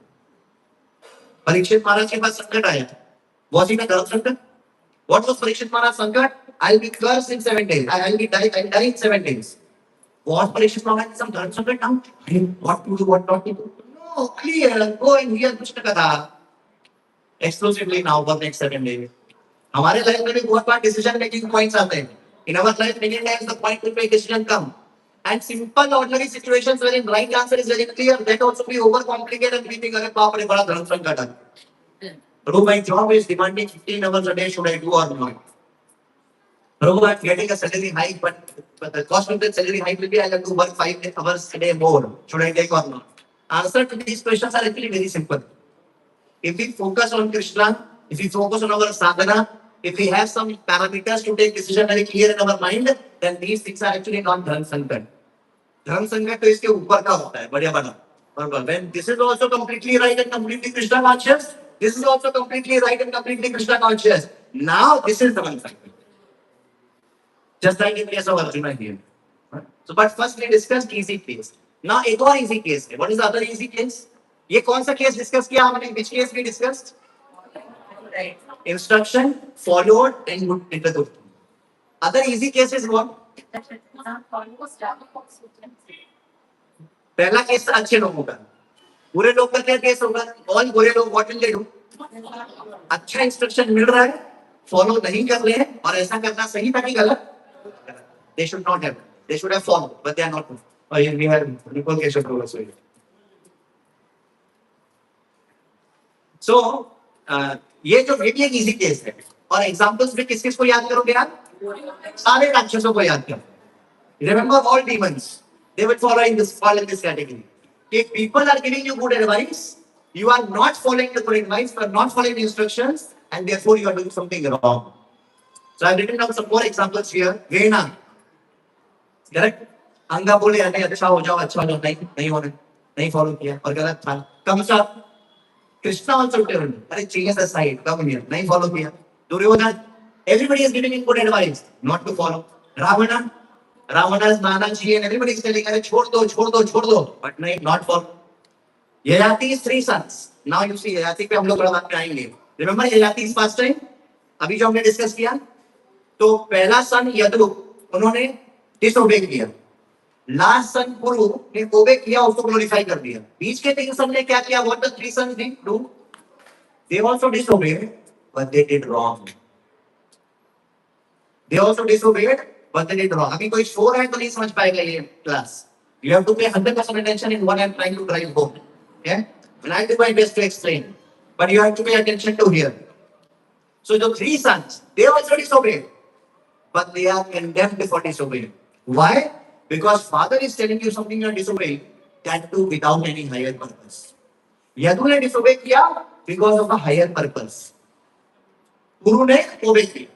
परीक्षित महाराज के पास संकट आया. Was it a धर्म संकट? What was Parikshit Maharaj sankat? I'll be cursed in 7 days. I'll die in 7 days. Was Parikshit Maharaj some dharma sankat now? What to do, what not to do? No, clear. Go and hear Krishna Katha. Exclusively now for next 7 days. हमारे life में भी बहुत बार decision making points आते हैं. In our life, many times the point to make decision come. And simple ordinary situations wherein right answer is very clear, that also be overcomplicated and we think, अरे बाप रे बड़ा धर्म संकट है. Bro, my job is demanding 15 hours a day. Should I do or not? Bro, I'm getting a salary hike, but the cost of that salary hike will be I have to work 5 hours a day more. Should I take or not? Answer to these questions are actually very simple. If we focus on Krishna, if we focus on our sadhana, if we have some parameters to take decision very clear in our mind, then these things are actually not dharma sankat. Dharma sankat तो इसके ऊपर का होता है, बढ़िया बना. When this is also completely right and completely Krishna conscious, this is also completely right and completely Krishna conscious. Now this is dharma sankat. Just like in case of Arjuna here. So, but first we discussed easy case. Now एक और easy case है. What is the other easy case? ये कौन सा case discuss किया हमने? Which case we discussed? Instruction followed and good in the good. Other easy case is what? पहला case अच्छे लोगों का. बुरे लोग का क्या केस होगा? All बुरे लोग what will they do? अच्छा इंस्ट्रक्शन मिल रहा है, फॉलो नहीं कर रहे हैं और ऐसा करना सही था कि गलत? They should not have. They should have followed, but they are not. Oh, yeah, we have Nicole Keshav also here. So, ये जो भी एक easy case है और examples में किस किस को याद करोगे आप? सारे राक्षसों को याद करो. Remember all demons. They will fall in this category. If people are giving you good advice, you are not following the good advice, you are not following the instructions, and therefore you are doing something wrong. So I have written down some more examples here. Vena. Correct? अंगा बोले यानी अच्छा हो जाओ, अच्छा हो जाओ, नहीं होने, नहीं फॉलो किया और गलत था. Kamsa. Krishna also told, अरे change the side, come here, नहीं फॉलो किया. Duryodhana. Everybody is giving him good advice, not to follow. Ravana. Ravana's Nana Ji and everybody is telling, अरे छोड़ दो, but नहीं, not follow. Yayati's 3 sons. Now you see Yayati पे हम लोग बड़ा बात में आएंगे. Remember Yayati's first time? अभी जो हमने डिस्कस किया, तो पहला सन यदु उन्होंने डिसोबे किया. लास्ट सन पुरु ने ओबे किया, उसको ग्लोरीफाई कर दिया. बीच के 3 सन ने क्या किया? What the 3 sons did do? They also disobeyed, but they did wrong. They also disobeyed, but they did wrong. अभी कोई शोर है तो नहीं समझ पाएगा ये class. You have to pay 100% attention in what I am trying to drive home. Yeah? And I do my best to explain, but you have to pay attention to here. So the 3 sons, they also disobeyed, but they are condemned for disobeying. Why? Because father is telling you something you are disobeying, that too without any higher purpose. Yadu ने disobey किया because of a higher purpose. गुरु ने obey किया,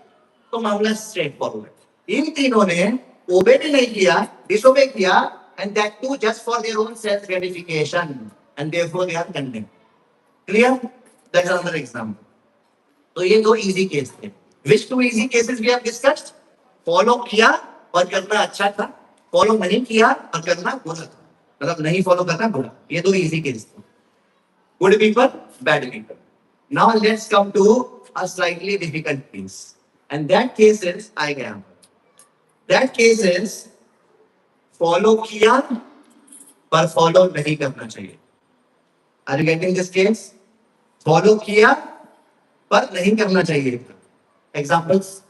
तो मामला straight forward. इन तीनों ने obey भी नहीं किया, disobey किया, and that too just for their own self gratification, and therefore they are condemned. Clear? That's another example. तो ये 2 easy case थे. Which 2 easy cases we have discussed? Follow किया और करना अच्छा था, follow नहीं किया और करना बुरा था. मतलब नहीं follow करना बुरा. ये 2 easy cases थे. Good people, bad people. Now let's come to a slightly difficult case. And that case is I am. That case is follow किया पर follow नहीं करना चाहिए. Are you getting this case? Follow किया पर नहीं करना चाहिए. Examples?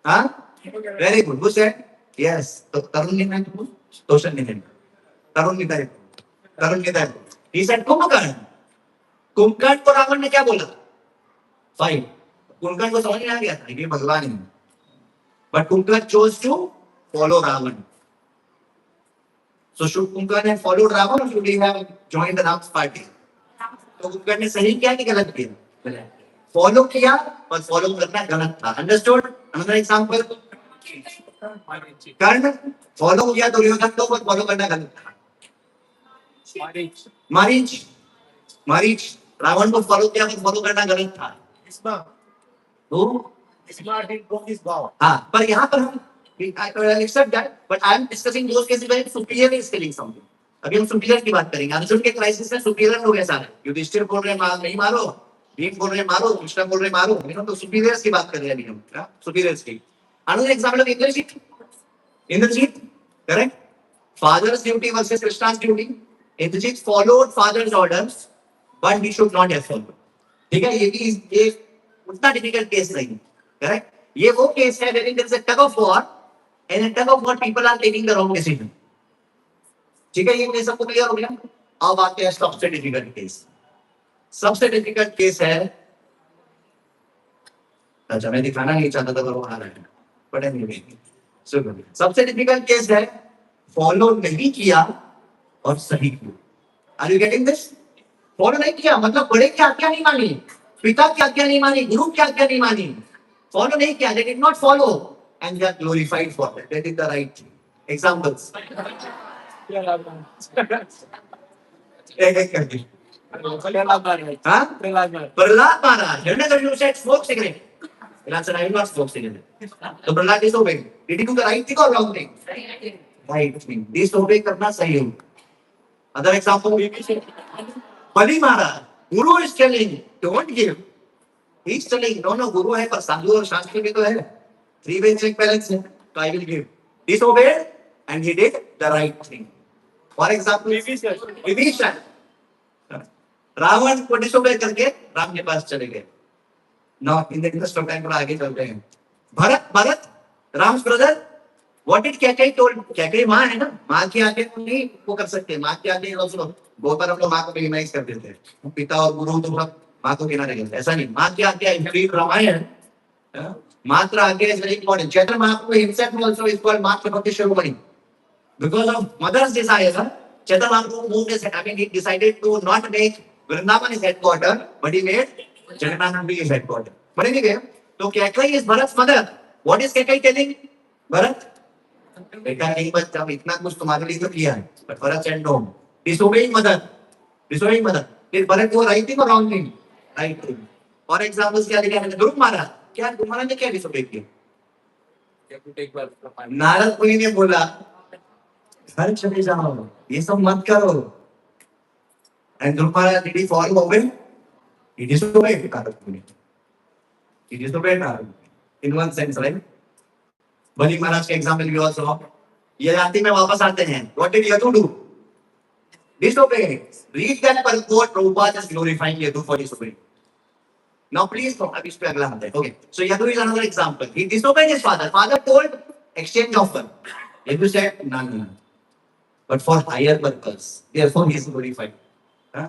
हाँ? Very good. Who said? Yes. तो तरुण निधाय तो तोषण निधाय. तरुण निधाय. He said Kumbhakarna. कुंभकर्ण को रावण ने क्या बोला? Fine. कुंभकर्ण को समझ नहीं आ गया था ये भगवान है. But Kumbhakarna chose to follow Ravan. So should Kumbhakarna have followed Ravan or should he have joined the Ram's party? तो Kumbhakarna ने सही किया कि गलत किया? Follow किया पर follow करना गलत था. Understood? Another example. कर्ण follow किया दुर्योधन को पर follow करना गलत था. मारीच रावण को फॉलो किया तो फॉलो करना गलत था। हाँ, पर यहाँ पर हम accept that, but I am discussing those cases where superior is killing something. अभी हम सुपीरियर की बात करेंगे। अर्जुन के क्राइसिस में सुपीरियर लोग ऐसा है, युधिष्ठिर बोल रहे हैं नहीं मारो, भीम बोल रहे हैं मारो, कृष्ण बोल रहे हैं मारो, तो सुपीरियर्स की बात कर रहे हैं अभी हम, सुपीरियर्स की। Another example of Indrajit. Indrajit, correct? Father's duty versus Krishna's duty. Indrajit followed father's orders, but he should not have followed. ठीक है, ये भी एक उतना डिफिकल्ट केस नहीं, करेक्ट? ये वो केस है wherein there is a tug of war, and in tug of war people are taking the wrong decision. ठीक है, ये केस सबको क्लियर हो गया? अब आते हैं सबसे डिफिकल्ट केस। सबसे डिफिकल्ट केस है, अच्छा मैं दिखाना नहीं चाहता था, वो आ रहा है, बट एनीवे सबसे डिफिकल्ट केस है फॉलो नहीं किया और सही किया। Are you getting this? Follow नहीं किया मतलब बड़े की आज्ञा नहीं मानी, पिता की आज्ञा नहीं मानी, गुरु की आज्ञा नहीं मानी, फॉलो नहीं किया, they did not follow and they are glorified for that. That is the right thing. Examples. एक करके प्रहलाद महाराज, Hiranyakashipu said smoke cigarette. He'll answer, I will not smoke cigarette. So Prahlad disobeyed. Did he do the right thing or wrong thing? Right thing. Disobey करना सही है। Other example, Bali Maharaj, Guru is telling, don't give. He is telling, no, Guru है पर साधु और शास्त्री भी तो है, three-way check balance है, तो I will give. Disobeyed and he did the right thing. For example, Vibhishan, Ravan को डिसोबे करके राम के पास चले गए। Now, in the interest of time, थोड़ा आगे चलते हैं। Bharat, Ram's brother, what did Kaikeyi told? Kaikeyi माँ है ना, माँ की आगे नहीं वो कर सकते, माँ की आगे बहुत बार हम लोग माँ को रिकॉग्नाइज कर देते हैं, पिता और गुरु तो सब माँ को गिना रहेगा, ऐसा नहीं, माँ की आगे रीड रामायण, मात्र आगे is very important. Chaitanya Mahaprabhu himself also is called Matra Bhakti Shiromani. Because of mother's desire, Chaitanya Mahaprabhu moved his, he decided to not make Vrindavan his headquarter, but he made Jagannath his headquarter. But anyway, so Kaikeyi is Bharat's mother. What is Kaikeyi telling Bharat? बेटा नहीं बच्चा, इतना कुछ तुम्हारे लिए तो किया है, but Bharat said no. Disobeying mother. Did Bharat do right thing or wrong thing? Right thing. For example, क्या लिखा है? ध्रुव महाराज, क्या ध्रुव महाराज ने क्या disobey किया? नारद मुनि ने बोला घर चले जाओ, ये सब मत करो। And Dhruv Maharaj, did he follow over? He disobeyed Narad Muni. He disobeyed Narad Muni. In one sense, right? बलि महाराज के एग्जाम्पल भी also. ययाति में वापस आते हैं. What did Yadu do? Disobey. Read that purport. Prabhupada is glorifying Yadu for disobeying. Now please, अब इस पे अगला आता है. Okay. So Yadu is another example. He disobeyed his father. Father told exchange offer. Yadu said no. But for higher purpose. Therefore he is glorified.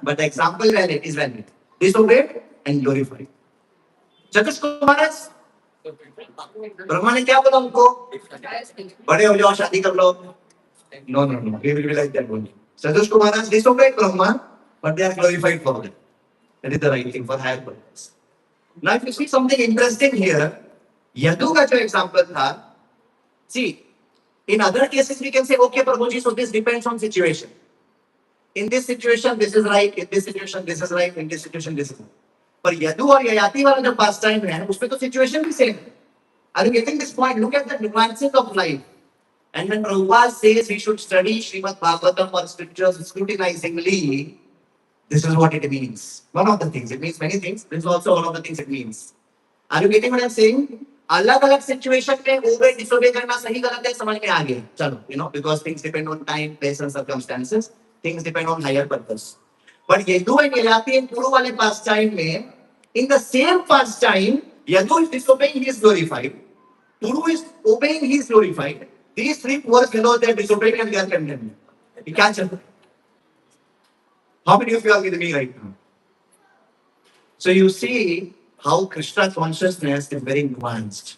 But the example valid is valid. Disobeyed and glorified. चतुष्क महाराज, ब्रह्मा ने क्या बोला उनको? बड़े हो जाओ, शादी कर लो। No. We will be like that only. चतुष्क Maharaj disobeyed Brahma, but they are glorified for that. That is the right thing for higher purpose. Now if you see something interesting here, Yadu का जो example था, see, in other cases we can say, okay Prabhuji, so this depends on situation. In this situation, this is right. In this situation, this is right. In this situation, this is right. पर यदु और ययाति वाला जो पास time है, उसमें तो situation भी same है. Are you getting this point? Look at the nuances of life. And when Prabhupada says we should study Srimad Bhagavatam or scriptures scrutinizingly, this is what it means. One of the things. It means many things. This is also one of the things it means. Are you getting what I'm saying? अलग-अलग situation में obey disobey करना सही गलत है समझ में आ गया. चलो, because things depend on time, place and circumstances. Things depend on higher purpose. But Yadu and Yayati and Kuru wale pastime mein, in the same pastime, Yadu is disobeying, he is glorified. Kuru is obeying, he is glorified. These three poor fellows, they are disobeying and they are condemned. You can't tell. How many of you are with me right now? So you see how Krishna consciousness is very nuanced.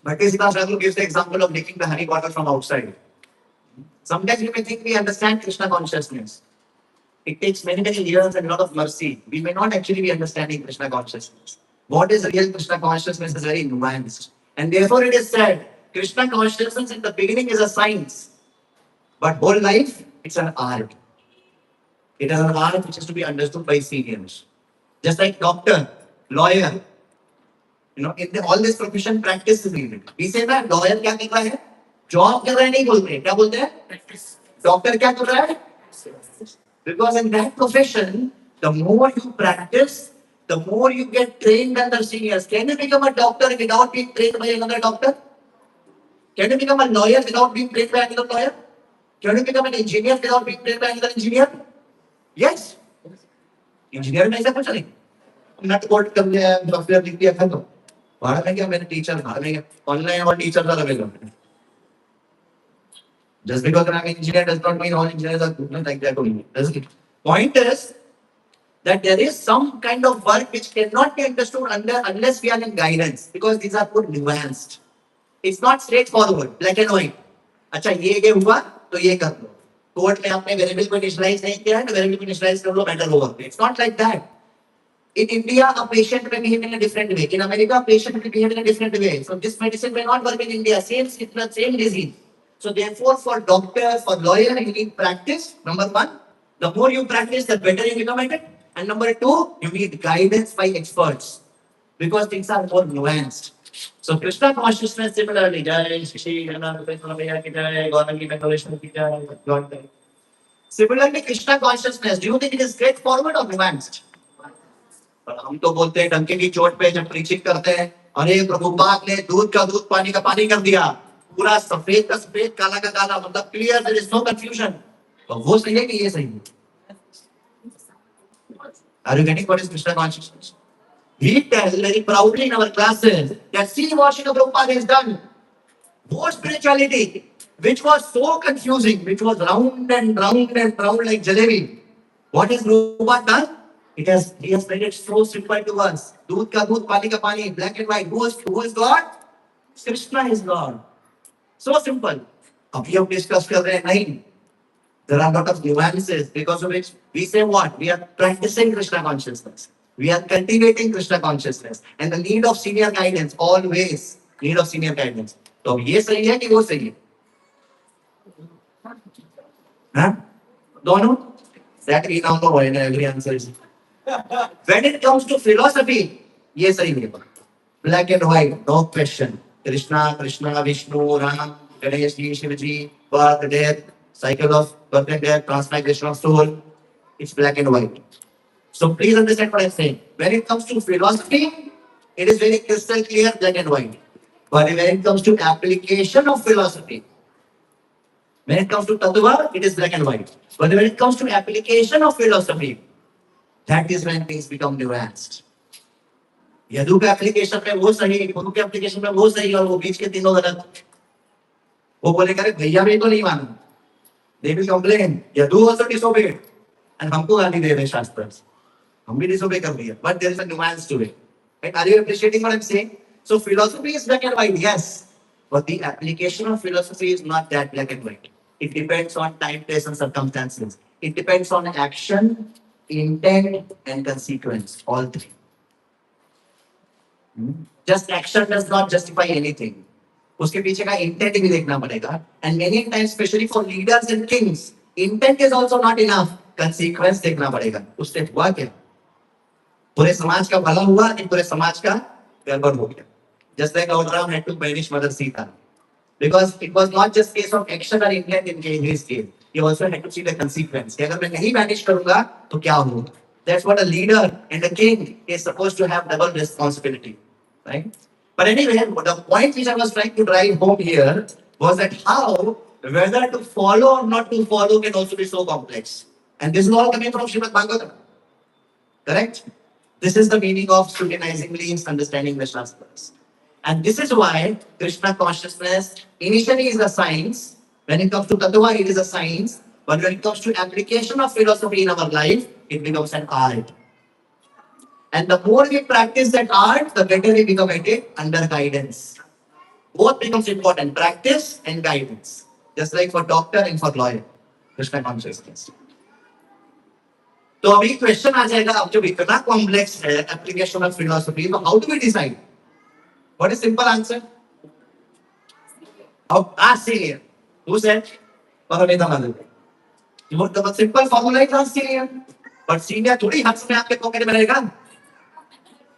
Bhakti Siddhanta Thakur gives the example of taking the honey water from outside. Sometimes we may think we understand Krishna consciousness. It takes many years and a lot of mercy. We may not actually be understanding Krishna consciousness. What is real Krishna consciousness is very nuanced. And therefore it is said, Krishna consciousness in the beginning is a science. But whole life, it's an art. It is an art which is to be understood by seniors. Just like doctor, lawyer, in all this profession, practice is needed. We say that lawyer क्या कर रहा है? Job कर रहा है नहीं बोलते, क्या बोलते हैं? Doctor क्या कर रहा है? Because in that profession, the more you practice, the more you get trained under seniors. Can you become a doctor without being trained by another doctor? Can you become a lawyer without being trained by another lawyer? Can you become an engineer without being trained by another engineer? Yes. Engineer में ऐसा कुछ नहीं. Nut bolt कर लिया, software लिख दिया, खत्म. बाहर में क्या मेरे टीचर बाहर में क्या ऑनलाइन और टीचर का available. Just because I'm an engineer does not mean all engineers are good, like that only. Doesn't it? Point is that there is some kind of work which cannot be understood unless we are in guidance, because these are more nuanced. It's not straightforward, black and white. अच्छा ये हुआ तो ये कर लो. Court में आपने variable को initialise नहीं किया है तो वेरिएबल को इनिशियलाइज कर लो, matter over. It's not like that. In India, a patient may behave in a different way. In America, a patient may behave in a different way. So this medicine may not work in India. Same sickness, same disease. So therefore, for doctors, for lawyers, you need practice. Number one, the more you practice, the better you become at it. And number two, you need guidance by experts, because things are more nuanced. So Krishna consciousness similarly, Jai Shri Gauranga. Similarly, Krishna consciousness, do you think it is straightforward or nuanced? हम तो बोलते हैं डंके की चोट पे जब preaching करते हैं, अरे प्रभुपाद ने दूध का दूध पानी का पानी कर दिया, पूरा सफेद का सफेद काला का काला, मतलब clear, there is no confusion. तो वो सही है कि ये सही है? Are you getting what is Krishna consciousness? We tell very proudly in our classes that see what Srila Prabhupada has done. More spirituality, which was so confusing, which was round and round and round like jalebi. What has Prabhupada done? He has made it so simple to us. दूध का दूध, पानी का पानी, black and white. Who is God? Krishna is God. So simple. अभी हम discuss कर रहे हैं नहीं. There are a lot of nuances because of which we say what? We are practicing Krishna consciousness. We are cultivating Krishna consciousness. And the need of senior guidance, always need of senior guidance. तो ये सही है कि वो सही है? हाँ? दोनों? Exactly now no one every answer is. When it comes to philosophy, ये सही है. Black and white, no question. Krishna, Vishnu, Ram, Ganesh, Shivaji, birth, death, cycle of birth and death, transmigration of soul. It's black and white. So please understand what I'm saying. When it comes to philosophy, it is very crystal clear, black and white. But when it comes to application of philosophy, when it comes to tattva, it is black and white. But when it comes to application of philosophy, that is when things become nuanced. Yadu के application में वो सही, गुरु के application में वो सही और वो बीच के तीनों गलत. वो बोलेगा अरे भैया भी तो नहीं माना. They will complain. Yadu also disobeyed. And हमको गाली दे रहे शास्त्र. हम भी disobey कर दिया. But there is a nuance to it. Right? Are you appreciating what I'm saying? So philosophy is black and white, yes. But the application of philosophy is not that black and white. It depends on time, place, and circumstances. It depends on action, intent, and consequence. All three. Just action does not justify anything. उसके पीछे का intent भी देखना पड़ेगा. And many times, especially for leaders and kings, intent is also not enough. Consequence देखना पड़ेगा. उससे हुआ क्या? पूरे समाज का भला हुआ कि पूरे समाज का गड़बड़ हो गया. Just like Lord Ram had to banish Mother Sita, because it was not just case of action or intent in his case. He also had to see the consequence. कि अगर मैं नहीं banish करूँगा तो क्या होगा? That's what a leader and a king is supposed to have double responsibility, right? But anyway, the point which I was trying to drive home here was that how whether to follow or not to follow can also be so complex. And this is all coming from Srimad Bhagavatam. Correct? This is the meaning of scrutinizingly in understanding the Shastras. And this is why Krishna consciousness initially is a science. When it comes to Tattva, it is a science. But when it comes to application of philosophy in our life, it becomes an art. And the more we practice that art, the better we become at it under guidance. Both becomes important, practice and guidance. Just like for doctor and for lawyer. Krishna consciousness. तो अभी question आ जाएगा, अब जब इतना complex है application of philosophy, तो how do we decide? What is simple answer? How ask senior. Who said? Paramita Madhu. The simple formula is senior. But senior थोड़ी हर समय आपके पॉकेट में रहेगा.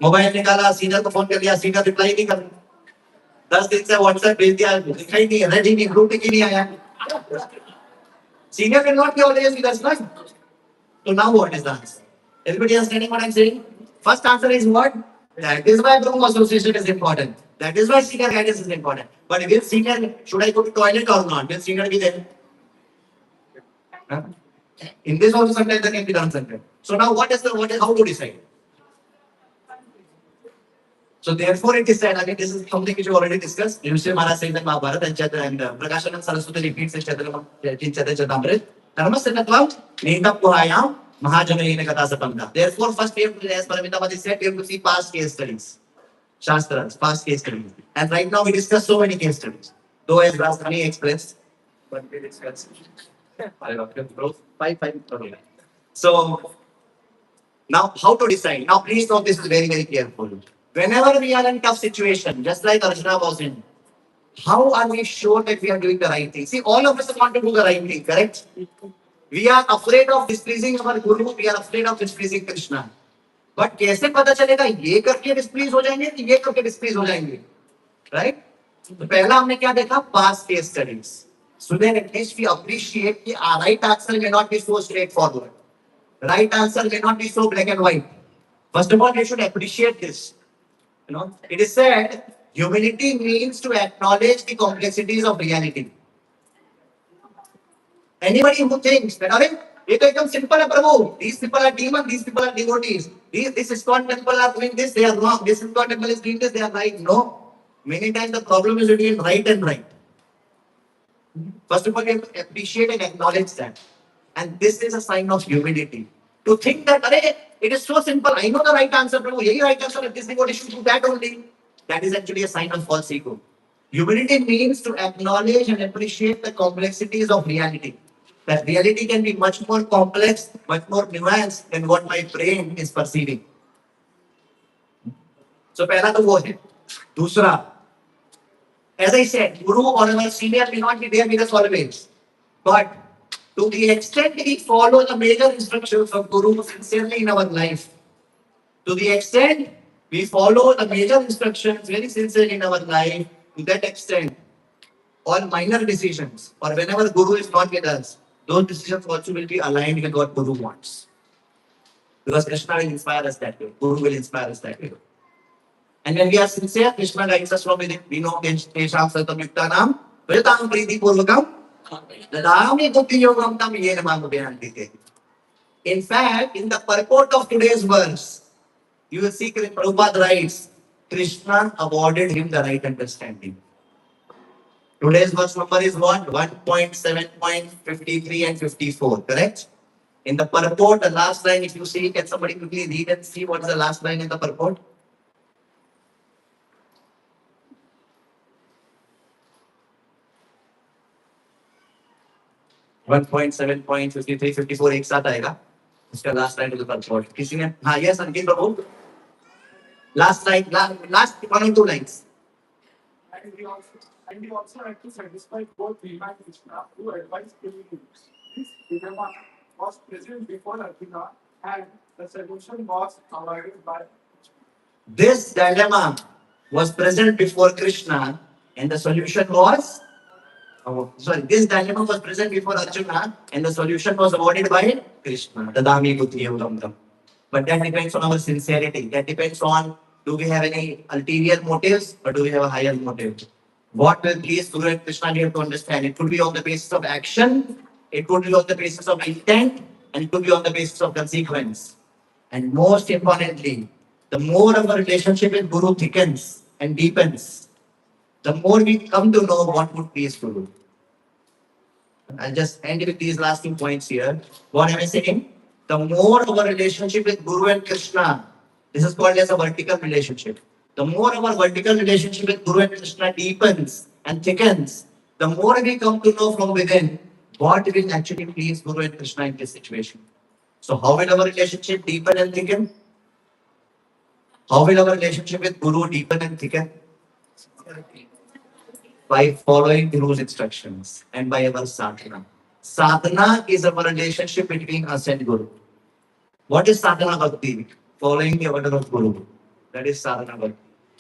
मोबाइल निकाला, सीनियर को फोन कर लिया, सीनियर रिप्लाई नहीं कर रहा. 10 दिन से व्हाट्सएप भेज दिया, दिखाई नहीं, रेडी नहीं, ग्रुप ही नहीं आया. Senior will not be always with us, right? So now what is the answer? Everybody understanding what I'm saying? First answer is what? That is why group association is important. That is why senior guidance is important. But will senior, should I go to toilet or not? Will senior be there? Huh? In this also sometimes there can be done something. So now what is how to decide? So therefore it is said, I mean this is something which we already discussed. Yudhishthira Maharaj said in Mahabharata and Prakashanand Saraswati repeats in Chaitanya Dharmasya Neta Puhayam Mahajana Kata Sapanga. Therefore first we have to, as Paramita said, we have to see past case studies. Shastras, past case studies. And right now we discuss so many case studies. Though as Rastani expressed, but we discuss. Five. Okay. So now how to decide? Now please note this is very, very careful. Whenever we are in tough situation, just like Arjuna was in, how are we sure that we are doing the right thing? See, all of us want to do the right thing, correct? We are afraid of displeasing our Guru, we are afraid of displeasing Krishna. But कैसे पता चलेगा ये करके displease हो जाएंगे कि ये करके displease हो जाएंगे? Right? तो पहला हमने क्या देखा? Past case studies. So then at least we appreciate कि our right answer may not be so straightforward. Right answer may not be so black and white. First of all, you should appreciate this. You know, it is said humility means to acknowledge the complexities of reality. Anybody who thinks that, "Arey, ये तो एकदम simple है प्रभु. These people are demons, these people are devotees. This ISKCON temple are doing this, they are wrong. This ISKCON temple is doing this, they are right." No. Many times the problem is between right and right. First of all, you have to appreciate and acknowledge that. And this is a sign of humility. To think that, "Arey, it is so simple. I know the right answer, Prabhu. Yahi right answer. This devotee should do that only." That is actually a sign of false ego. Humility means to acknowledge and appreciate the complexities of reality. That reality can be much more complex, much more nuanced than what my brain is perceiving. So पहला तो वो है. दूसरा, as I said, Guru or our senior may not be there with us always. But to the extent we follow the major instructions of Guru sincerely in our life, to the extent we follow the major instructions very sincerely in our life, to that extent, all minor decisions, or whenever Guru is not with us, those decisions also will be aligned with what Guru wants. Because Krishna will inspire us that way. Guru will inspire us that way. And when we are sincere, Krishna guides us from within. We know Tesham Satam Yuktanam, Vritam Priti Purvakam, Dadami Bhakti Yogam Tam Yena Mamabhyantite. In fact, in the purport of today's verse, you will see Prabhupada writes, Krishna awarded him the right understanding. Today's verse number is what? 1.7.53 and 54, correct? In the purport, the last line, if you see, can somebody quickly read and see what is the last line in the purport? One point 7.53, 54 एक साथ आएगा. उसका last line to the purport. किसी ने? हाँ, yes, Ankit Prabhu. Last line, last 1 or 2 lines. And we also had to satisfy both Bhima and Krishna who advised pilgrims. This dilemma was present before Arjuna and the solution was provided by This dilemma was present before Krishna and the solution was this dilemma was present before Arjuna and the solution was awarded by Krishna. Dadami Buddhi Ulamdam. But that depends on our sincerity. That depends on, do we have any ulterior motives or do we have a higher motive? What will please Guru and Krishna, we have to understand. It could be on the basis of action, it could be on the basis of intent, and it could be on the basis of consequence. And most importantly, the more our relationship with Guru thickens and deepens, the more we come to know what would please Guru. I'll just end with these last 2 points here. What am I saying? The more our relationship with Guru and Krishna, this is called as a vertical relationship. The more our vertical relationship with Guru and Krishna deepens and thickens, the more we come to know from within what will actually please Guru and Krishna in this situation. So how will our relationship deepen and thicken? How will our relationship with Guru deepen and thicken? By following Guru's instructions and by our sadhana. Sadhana is our relationship between us and Guru. What is sadhana bhakti? Following the order of Guru. That is sadhana bhakti.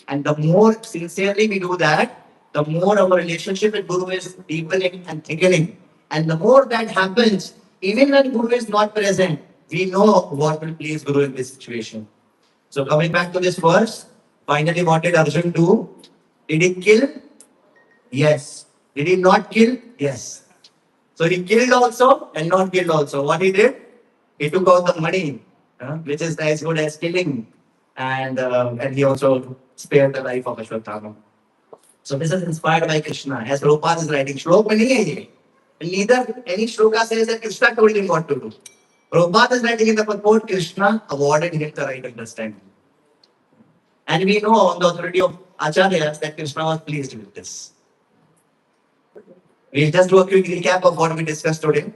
And the more sincerely we do that, the more our relationship with Guru is deepening and thickening. And the more that happens, even when Guru is not present, we know what will please Guru in this situation. So coming back to this verse, finally what did Arjun do? Did he kill? Yes. Did he not kill? Yes. So he killed also and not killed also. What he did? He took out the money, which is as good as killing, and he also spared the life of Ashwatthama. So this is inspired by Krishna. As Prabhupada is writing, Shlok mein nahi hai ye. Neither any shloka says that Krishna told him what to do. Prabhupada is writing in the purport, Krishna awarded him the right understanding. And we know on the authority of Acharyas that Krishna was pleased with this. We'll just do a quick recap of what we discussed today.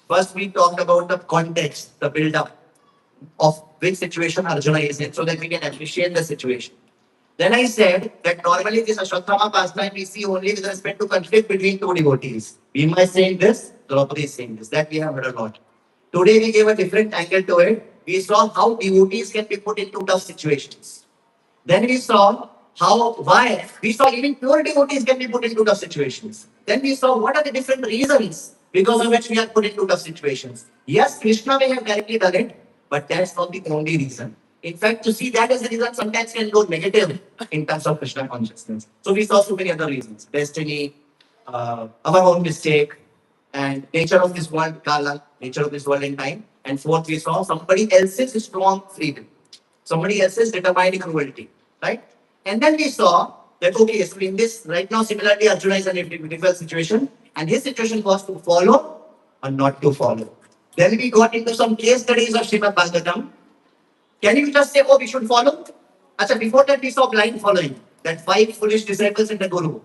First, we talked about the context, the build-up of which situation Arjuna is in so that we can appreciate the situation. Then I said that normally this Ashwatthama pastime we see only with respect to conflict between two devotees. Bhima is saying this, Draupadi is saying this. That we have heard a lot. Today we gave a different angle to it. We saw how devotees can be put into tough situations. Then we saw why we saw even pure devotees can be put into tough situations. Then we saw what are the different reasons because of which we are put into tough situations. Yes, Krishna may have directly done it, but that's not the only reason. In fact, to see that as a reason sometimes can go negative in terms of Krishna consciousness. So we saw so many other reasons: destiny, our own mistake, and nature of this world, Kala, nature of this world and time. And fourth, we saw somebody else's strong freedom. Somebody else's determined cruelty, right? And then we saw that, okay, so in this, right now, similarly, Arjuna is in a difficult situation, and his situation was to follow or not to follow. Then we got into some case studies of Srimad Bhagavatam. Can you just say, oh, we should follow? Achha, before that, we saw blind following, that five foolish disciples in the Guru,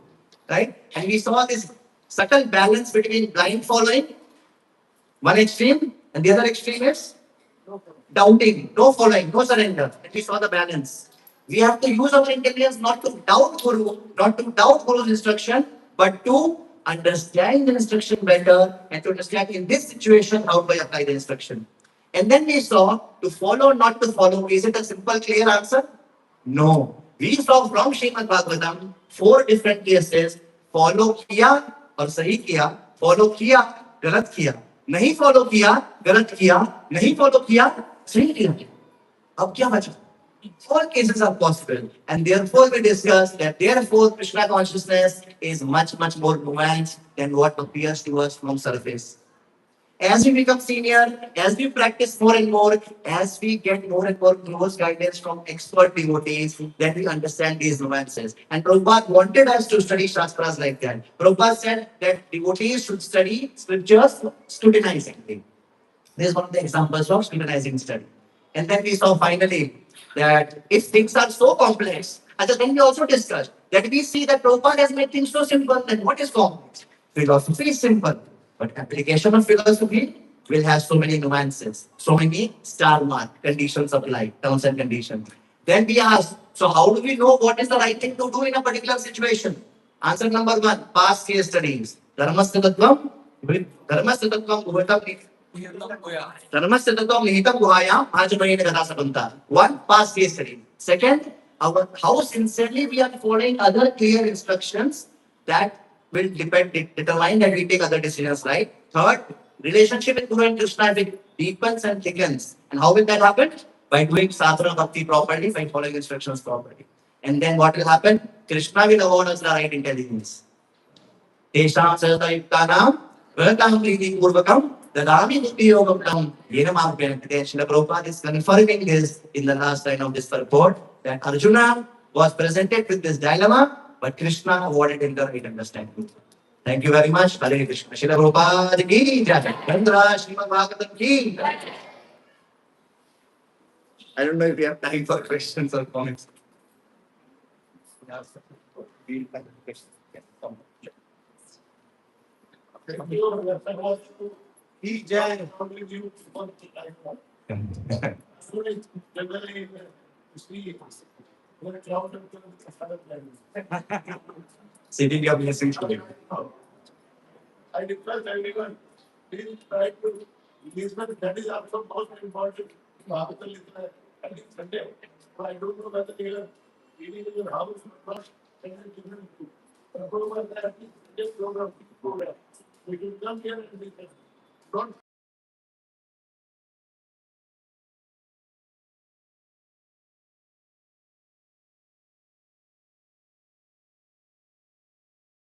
right? And we saw this subtle balance between blind following, one extreme, and the other extreme is doubting, no following, no surrender. And we saw the balance. We have to use our intelligence not to doubt Guru, not to doubt Guru's instruction, but to understand the instruction better and to understand in this situation how to apply the instruction. And then we saw to follow, not to follow. Is it a simple, clear answer? No. We saw from Srimad Bhagavatam four different cases. Follow किया और सही किया, follow किया गलत किया, नहीं follow किया गलत किया, नहीं follow किया सही किया. अब क्या बचा? All cases are possible, and therefore we discussed that therefore Krishna consciousness is much more nuanced than what appears to us from surface. As we become senior, as we practice more and more, as we get more and more close guidance from expert devotees, then we understand these nuances. And Prabhupada wanted us to study Shastras like that. Prabhupada said that devotees should study scriptures scrutinizingly. This is one of the examples of scrutinizing study. And then we saw finally that if things are so complex, and then we also discussed that we see that Prabhupada has made things so simple, then what is complex? Philosophy is simple, but application of philosophy will have so many nuances, so many star mark conditions of life, terms and conditions. Then we asked, so how do we know what is the right thing to do in a particular situation? Answer number one, past case studies. Dharmasya tattvam, धर्मस्य तत्त्वं निहितं गुहायां आचमनेन कथा सपन्ता. One, past case study. Second, how sincerely we are following other clear instructions that will determine that we take other decisions, right? Third, relationship with Guru and Krishna deepens and thickens. And how will that happen? By doing sadhana bhakti properly, by following instructions properly. And then what will happen? Krishna will award us the right intelligence. तेषां सहृदयुक्तानां प्रयतां प्रीतिपूर्वकं ददामि बुद्धियोगं तं येन मां प्रयन्ते. Srila Prabhupada is confirming this in the last line of this purport that Arjuna was presented with this dilemma, but Krishna awarded him the right understanding. Thank you very much. Hare Krishna. Srila Prabhupada ki jai. Chandra Srimad Bhagavatam ki jai. I don't know if we have time for questions or comments. He Jai. Generally, you see, when it's out of Sitting your blessings to you. I request everyone, please try to listen. That is also most important. Article is I think Sunday. So I don't know whether you are reading in your house or not. And you can do. Prabhupada, that is Sunday program. We can come here and listen. Don't